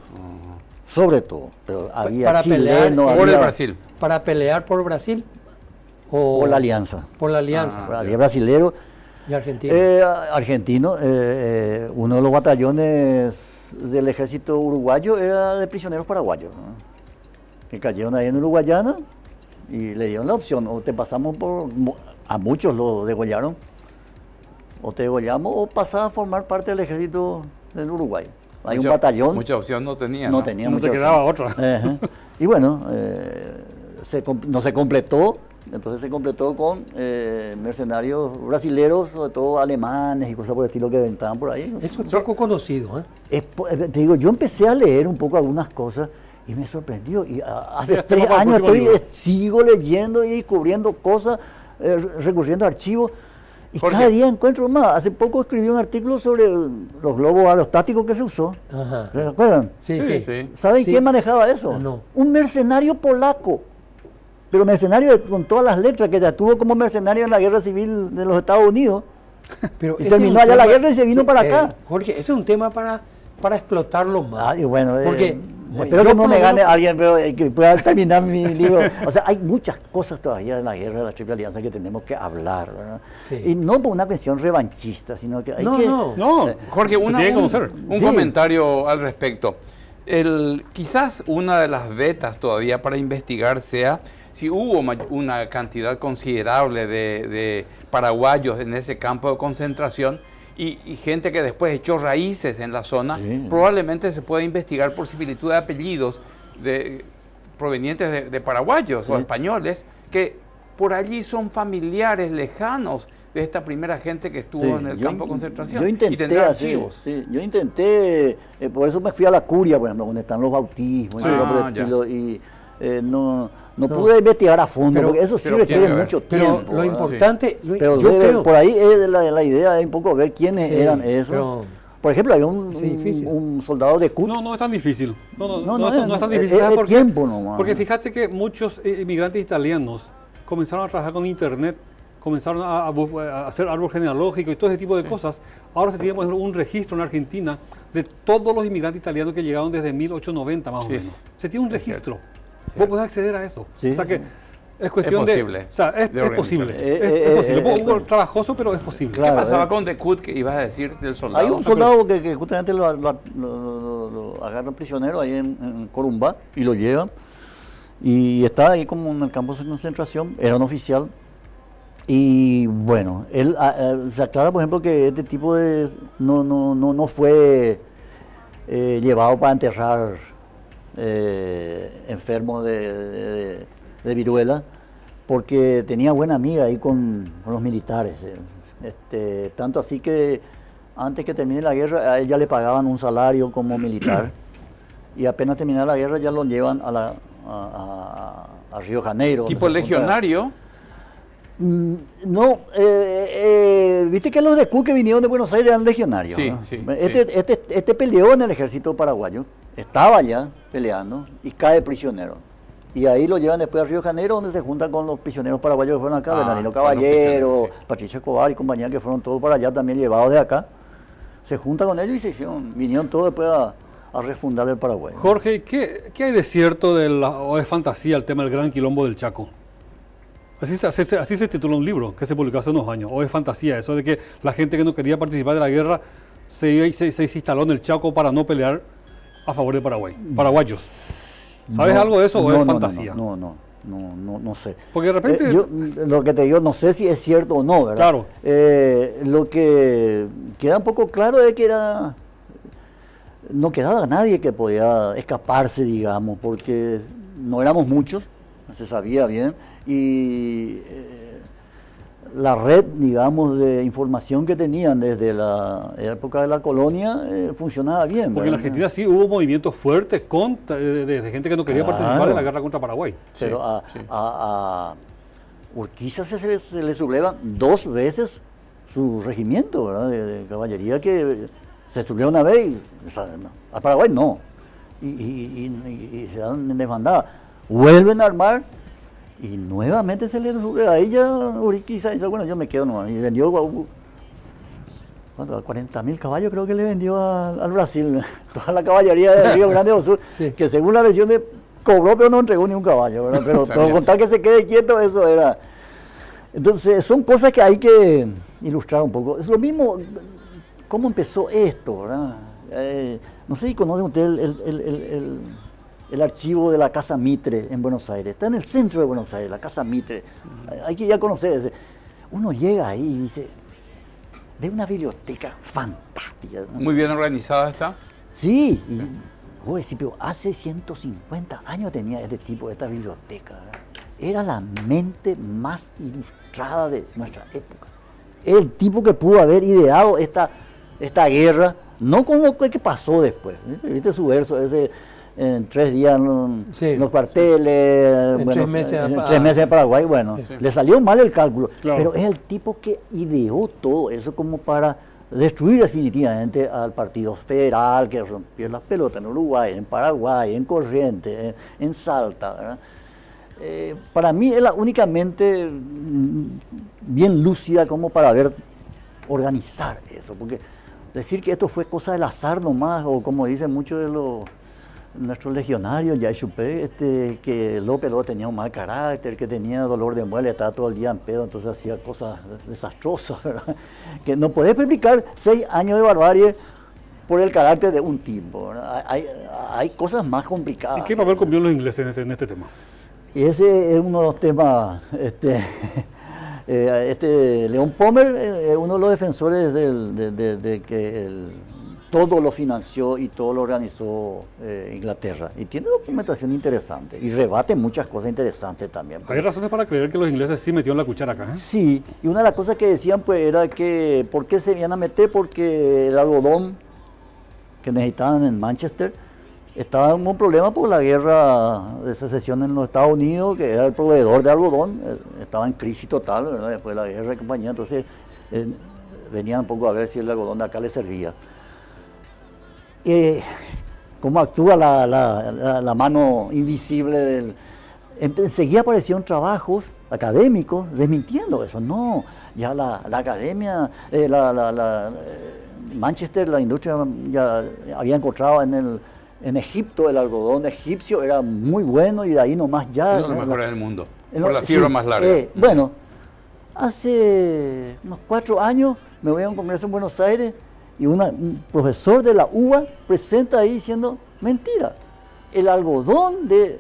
Sobre todo. Pero había para chilenos, por el Brasil. ¿Para pelear por Brasil? Por la alianza. Por la alianza. Había brasileros. Y argentino. Argentino. Uno de los batallones del ejército uruguayo era de prisioneros paraguayos, ¿no? Que cayeron ahí en Uruguayana y le dieron la opción, o te pasamos a muchos lo degollaron, o te degollamos o pasás a formar parte del ejército del Uruguay. Hay un batallón. Mucha opción no tenía. No tenía No mucha te quedaba opción. otra. Y bueno, no se completó, entonces se completó con mercenarios brasileros, sobre todo alemanes y cosas por el estilo que estaban por ahí. Eso es poco conocido, ¿eh? Te digo, yo empecé a leer un poco algunas cosas y me sorprendió. Y hace Sí, 3 para el años próximo libro. sigo leyendo y descubriendo cosas, recurriendo a archivos. Y Jorge. cada día encuentro más. Hace poco escribí un artículo sobre los globos aerostáticos que se usó. Ajá. ¿Se acuerdan? Sí. ¿Saben Sí. quién manejaba eso? No. Un mercenario polaco. Pero mercenario con todas las letras, que ya estuvo como mercenario en la guerra civil de los Estados Unidos. Pero Y ese terminó es un allá la tema- guerra y se vino para acá. Jorge, ese es un tema para explotarlo más. Y bueno, Porque espero yo que no por me lo gane menos- alguien, pero que pueda terminar mi libro. O sea, hay muchas cosas todavía de la guerra de la Triple Alianza que tenemos que hablar, ¿verdad? Sí. Y no por una cuestión revanchista, sino que hay No, que... no. No, Jorge, se tiene que conocer. un Sí. comentario al respecto. Quizás una de las vetas todavía para investigar sea si hubo una cantidad considerable de paraguayos en ese campo de concentración y gente que después echó raíces en la zona. Sí. Probablemente se pueda investigar por similitud de apellidos provenientes de paraguayos o Sí. españoles que por allí son familiares lejanos de esta primera gente que estuvo Sí, en el campo de concentración. Yo y intenté tendrá así, archivos. sí, yo intenté, por eso me fui a la curia, por ejemplo, donde están los bautismos, Sí. y cosas por el Ah, ya. estilo, y no pude investigar a fondo, Pero- porque eso sí pero requiere tiene que ver. mucho Pero tiempo. lo ¿verdad? importante, Pero yo creo, por ahí es la idea es un poco ver quiénes sí, eran esos. pero Por ejemplo, había Sí, difícil. un soldado de CUT. No, no es tan difícil. No No, es tan es difícil. ¿Sabes por qué? tiempo nomás. Porque fíjate que muchos inmigrantes italianos comenzaron a trabajar con internet, comenzaron a hacer árbol genealógico y todo ese tipo de cosas. Ahora se tiene, por ejemplo, un registro en Argentina de todos los inmigrantes italianos que llegaron desde 1890 más o Sí. menos. Se tiene un Es registro. cierto. Vos podés acceder a eso. Sí, O sea que sí. es cuestión de... posible O sea, es de posible. organizarse. Es posible. Un poco trabajoso, pero es posible. Claro. ¿Qué pasaba con The Cut que ibas a decir del soldado? Hay un soldado que justamente lo agarran prisionero ahí en Corumbá y lo llevan. Y está ahí como en el campo de concentración, era un oficial. Y bueno, él se aclara, por ejemplo, que este tipo de no fue llevado para enterrar enfermos de viruela, porque tenía buena amiga ahí con los militares. Tanto así que antes que termine la guerra, a él ya le pagaban un salario como militar. Y apenas terminada la guerra ya lo llevan a Río Janeiro. ¿Tipo legionario? No, viste que los de CUT que vinieron de Buenos Aires eran legionarios. Sí, ¿no? sí, Este peleó en el ejército paraguayo, estaba allá peleando y cae prisionero. Y ahí lo llevan después a Río Janeiro, donde se juntan con los prisioneros paraguayos que fueron acá, Bernardino con los Caballero, prisioneros, sí. Patricio Escobar y compañía, que fueron todos para allá también llevados de acá. Se juntan con ellos y vinieron todos después a refundar el Paraguay. Jorge, ¿qué hay de cierto o de fantasía el tema del gran quilombo del Chaco? Así se tituló un libro que se publicó hace unos años. ¿O es fantasía eso de que la gente que no quería participar de la guerra se iba y se instaló en el Chaco para no pelear a favor de Paraguay? Paraguayos. ¿Sabes algo de eso o es fantasía? No sé. Porque de repente... Lo que te digo, no sé si es cierto o no, ¿verdad? Claro. Lo que queda un poco claro es que no quedaba nadie que podía escaparse, digamos, porque no éramos muchos, se sabía bien, y la red, digamos, de información que tenían desde la época de la colonia funcionaba bien. Porque en ¿verdad? Argentina sí hubo movimientos fuertes de gente que no quería participar Claro. en la guerra contra Paraguay. Pero Sí, sí. a Urquiza se le sublevan 2 veces su regimiento, ¿verdad? De caballería, que se subleva una vez y a Paraguay no. Y se dan desbandada. Vuelven a armar y nuevamente se le subleva. Ahí ya Urquiza dice, bueno, yo me quedo nomás. Y vendió 40.000 caballos creo que le vendió al Brasil. Toda la caballería del Río Grande do Sur, Sí. que según la versión cobró, pero no entregó ni un caballo, ¿verdad? Pero con tal que se quede quieto, eso era. Entonces, son cosas que hay que ilustrar un poco. Es lo mismo, ¿cómo empezó esto, verdad? No sé si conocen ustedes el archivo de la Casa Mitre en Buenos Aires. Está en el centro de Buenos Aires, la Casa Mitre. Hay que ya conocer. Uno llega ahí y dice, ve una biblioteca fantástica, ¿no? Muy bien organizada está. Sí, voy a decir, pero hace 150 años tenía este tipo, esta biblioteca, ¿verdad? Era la mente más ilustrada de nuestra época. El tipo que pudo haber ideado esta guerra, no con lo que pasó después. ¿Viste su verso ese? En 3 días Sí. los cuarteles, En bueno, 3 meses en 3 meses de Paraguay, bueno, Sí. le salió mal el cálculo, Claro. pero es el tipo que ideó todo eso como para destruir definitivamente al Partido Federal, que rompió las pelotas en Uruguay, en Paraguay, en Corrientes, en Salta, ¿verdad? Para mí es la únicamente bien lúcida como para ver organizar eso, porque decir que esto fue cosa del azar nomás, o como dicen muchos de nuestros legionarios, ya Chupé, que López luego tenía un mal carácter, que tenía dolor de muela, estaba todo el día en pedo, entonces hacía cosas desastrosas, ¿verdad? Que no podés explicar 6 años de barbarie por el carácter de un tipo, ¿verdad? Hay cosas más complicadas. ¿Y qué papel cumplieron los ingleses en este tema? Y ese es uno de los temas, León Pomer es uno de los defensores de que todo lo financió y todo lo organizó Inglaterra. Y tiene documentación interesante y rebate muchas cosas interesantes también. Hay razones para creer que los ingleses sí metieron la cuchara acá, ¿eh? Sí, y una de las cosas que decían pues era que ¿por qué se iban a meter? Porque el algodón que necesitaban en Manchester estaba en un problema por la guerra de secesión en los Estados Unidos, que era el proveedor de algodón, estaba en crisis total, ¿verdad? Después de la guerra de compañía, entonces venían un poco a ver si el algodón de acá les servía. cómo actúa la mano invisible del... Enseguida aparecieron trabajos académicos desmintiendo eso. No, ya la academia, Manchester, la industria ya había encontrado en Egipto el algodón egipcio, era muy bueno y de ahí nomás ya... Uno de los mejores del mundo, por la fibra más larga. Bueno, hace unos 4 años me voy a un congreso en Buenos Aires y un profesor de la UBA presenta ahí diciendo, mentira, el algodón de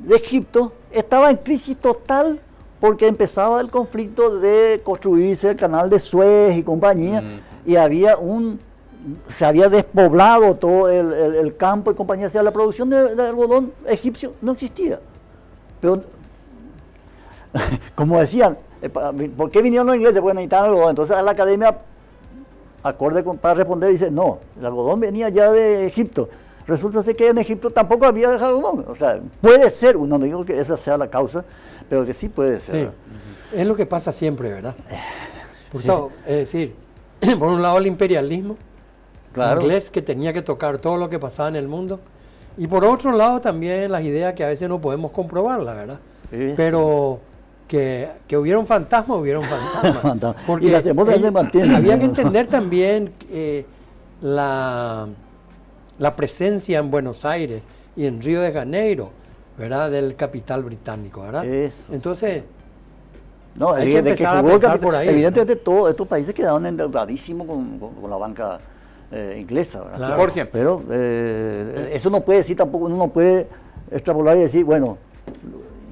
Egipto estaba en crisis total porque empezaba el conflicto de construirse el canal de Suez y compañía, y se había despoblado todo el campo y compañía, o sea, la producción de algodón egipcio no existía. Pero, como decían, ¿por qué vinieron los ingleses? Porque necesitaban algodón. Entonces a la academia, para responder, dice, no, el algodón venía ya de Egipto. Resulta ser que en Egipto tampoco había algodón. O sea, puede ser, no digo que esa sea la causa, pero que sí puede ser. Sí. Es lo que pasa siempre, ¿verdad? Por todo, es decir, por un lado el imperialismo inglés que tenía que tocar todo lo que pasaba en el mundo, y por otro lado también las ideas que a veces no podemos comprobarlas, ¿verdad? Sí. Pero que hubieron fantasmas, porque y las demócratas se mantienen. Había que entender también la presencia en Buenos Aires y en Río de Janeiro, ¿verdad? Del capital británico, ¿verdad? Eso. Entonces, no, hay que empezar a pensar por ahí. Evidentemente todos estos países quedaron endeudadísimos con la banca inglesa, ¿verdad? Claro. Jorge. Pero eso no puede decir tampoco, uno no puede extrapolar y decir, bueno,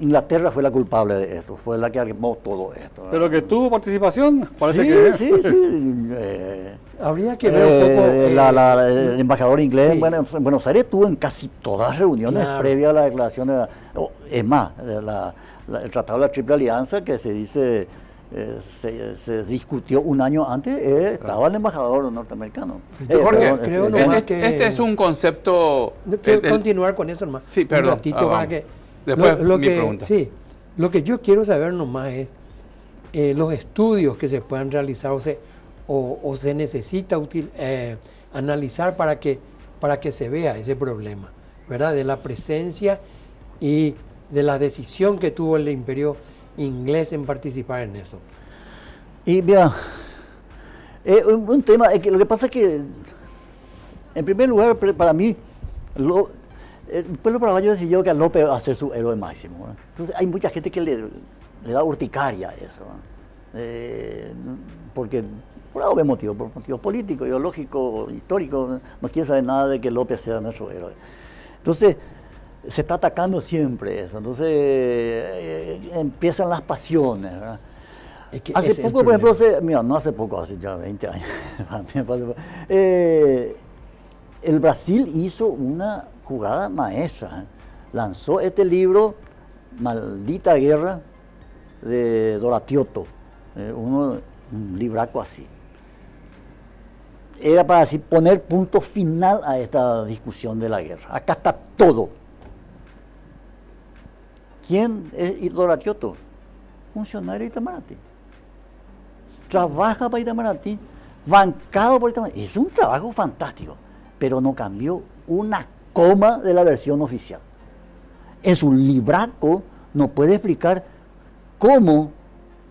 Inglaterra fue la culpable de esto, fue la que armó todo esto, ¿verdad? Pero que tuvo participación, parece sí, que... Sí. Habría que ver un poco... el embajador inglés en Buenos Aires estuvo en casi todas las reuniones previas a la declaración de es más, el Tratado de la Triple Alianza, que se dice, se discutió un año antes, estaba el embajador norteamericano. Jorge, creo nomás que... Este es un concepto... Quiero continuar con eso nomás. Sí, perdón. Un ratito para que... Después mi pregunta. Sí, lo que yo quiero saber nomás es los estudios que se puedan realizar o se necesita analizar para que se vea ese problema, ¿verdad? De la presencia y de la decisión que tuvo el imperio inglés en participar en eso. Y mira, un tema, lo que pasa es que, en primer lugar, para mí, el pueblo paraguayo decidió que a López va a ser su héroe máximo, ¿verdad? Entonces hay mucha gente que le da urticaria a eso, porque por algún motivo, por motivos políticos, ideológicos, históricos, no quiere saber nada de que López sea nuestro héroe. Entonces se está atacando siempre eso, entonces empiezan las pasiones, ¿verdad? Es que hace poco, por ejemplo, no hace poco, hace ya 20 años, el Brasil hizo una jugada maestra, lanzó este libro, Maldita Guerra, de Doratiotto, un libraco así. Era para así poner punto final a esta discusión de la guerra. Acá está todo. ¿Quién es Doratiotto? Funcionario de Itamaraty. Trabaja para Itamaraty, bancado por Itamaraty. Es un trabajo fantástico, pero no cambió una coma de la versión oficial. En su libraco no puede explicar cómo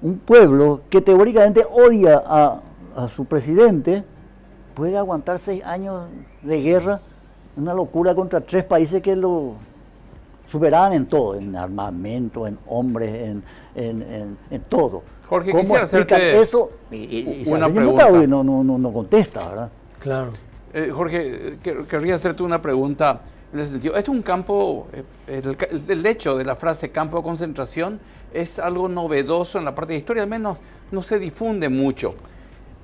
un pueblo que teóricamente odia a su presidente puede aguantar 6 años de guerra, una locura contra 3 países que lo superaban en todo, en armamento, en hombres, en todo. Jorge, ¿cómo quisiera explican hacerte eso? una pregunta. No contesta, ¿verdad? Claro. Jorge, querría hacerte una pregunta en ese sentido. Este es un campo, el hecho de la frase campo de concentración es algo novedoso en la parte de historia, al menos no se difunde mucho.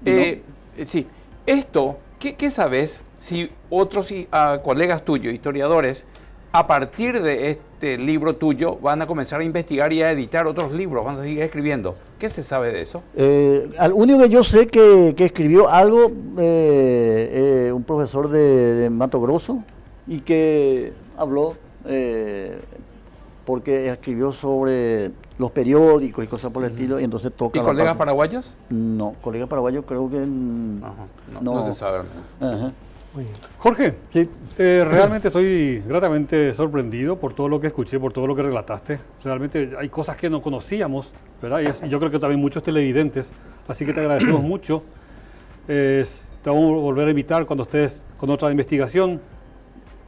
Sí, esto, ¿qué sabes si otros colegas tuyos, historiadores, a partir de este libro tuyo van a comenzar a investigar y a editar otros libros, van a seguir escribiendo? ¿Qué se sabe de eso? Al único que yo sé que escribió algo, un profesor de Mato Grosso, y que habló, porque escribió sobre los periódicos y cosas por el estilo, y entonces toca ¿Y la colegas parte- paraguayos? No, colegas paraguayos creo que Ajá, no se sabe. Ajá. Muy bien. Jorge, Sí, realmente estoy gratamente sorprendido por todo lo que escuché, por todo lo que relataste. Realmente hay cosas que no conocíamos, ¿verdad? Y yo creo que también muchos televidentes, así que te agradecemos mucho. Te vamos a volver a invitar cuando estés con otra investigación.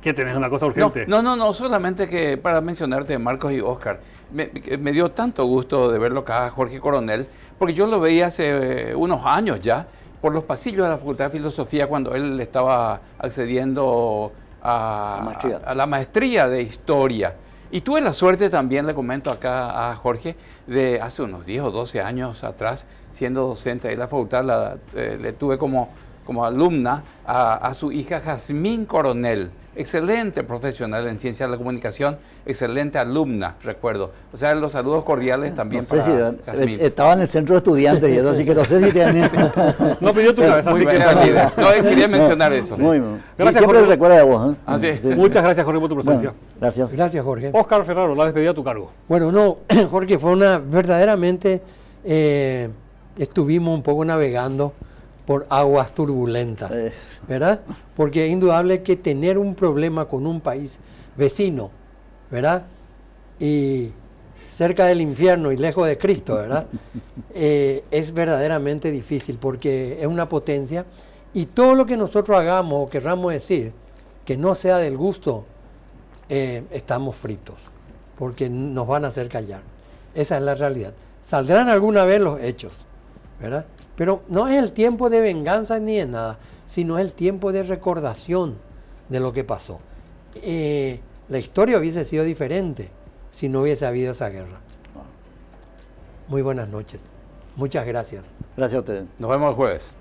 ¿Qué tenés? ¿Una cosa urgente? No, solamente que para mencionarte, Marcos y Oscar, me dio tanto gusto de verlo acá, Jorge Coronel, porque yo lo veía hace unos años ya, por los pasillos de la Facultad de Filosofía, cuando él estaba accediendo a la maestría de Historia. Y tuve la suerte también, le comento acá a Jorge, de hace unos 10 o 12 años atrás, siendo docente de la facultad, le tuve como alumna a su hija Jazmín Coronel, excelente profesional en ciencias de la comunicación, excelente alumna, recuerdo. O sea, los saludos cordiales también no sé si para Jazmín. estaba en el centro de estudiantes y eso, así que no sé si tienen... No pidió tu cabeza, Muy así que... buena idea. No, quería mencionar eso. Muy bien. Sí, Gracias, siempre Jorge. recuerda de vos. ¿eh? Ah, sí. Muchas gracias, Jorge, por tu presencia. Bueno, gracias. Gracias, Jorge. Oscar Ferraro, la despedida a tu cargo. Bueno, no, Jorge, fue verdaderamente, estuvimos un poco navegando por aguas turbulentas, ¿verdad? Porque es indudable que tener un problema con un país vecino, ¿verdad? Y cerca del infierno y lejos de Cristo, ¿verdad? Es verdaderamente difícil porque es una potencia y todo lo que nosotros hagamos o querramos decir que no sea del gusto, estamos fritos, porque nos van a hacer callar. Esa es la realidad. Saldrán alguna vez los hechos, ¿verdad? Pero no es el tiempo de venganza ni de nada, sino es el tiempo de recordación de lo que pasó. La historia hubiese sido diferente si no hubiese habido esa guerra. Muy buenas noches. Muchas gracias. Gracias a ustedes. Nos vemos el jueves.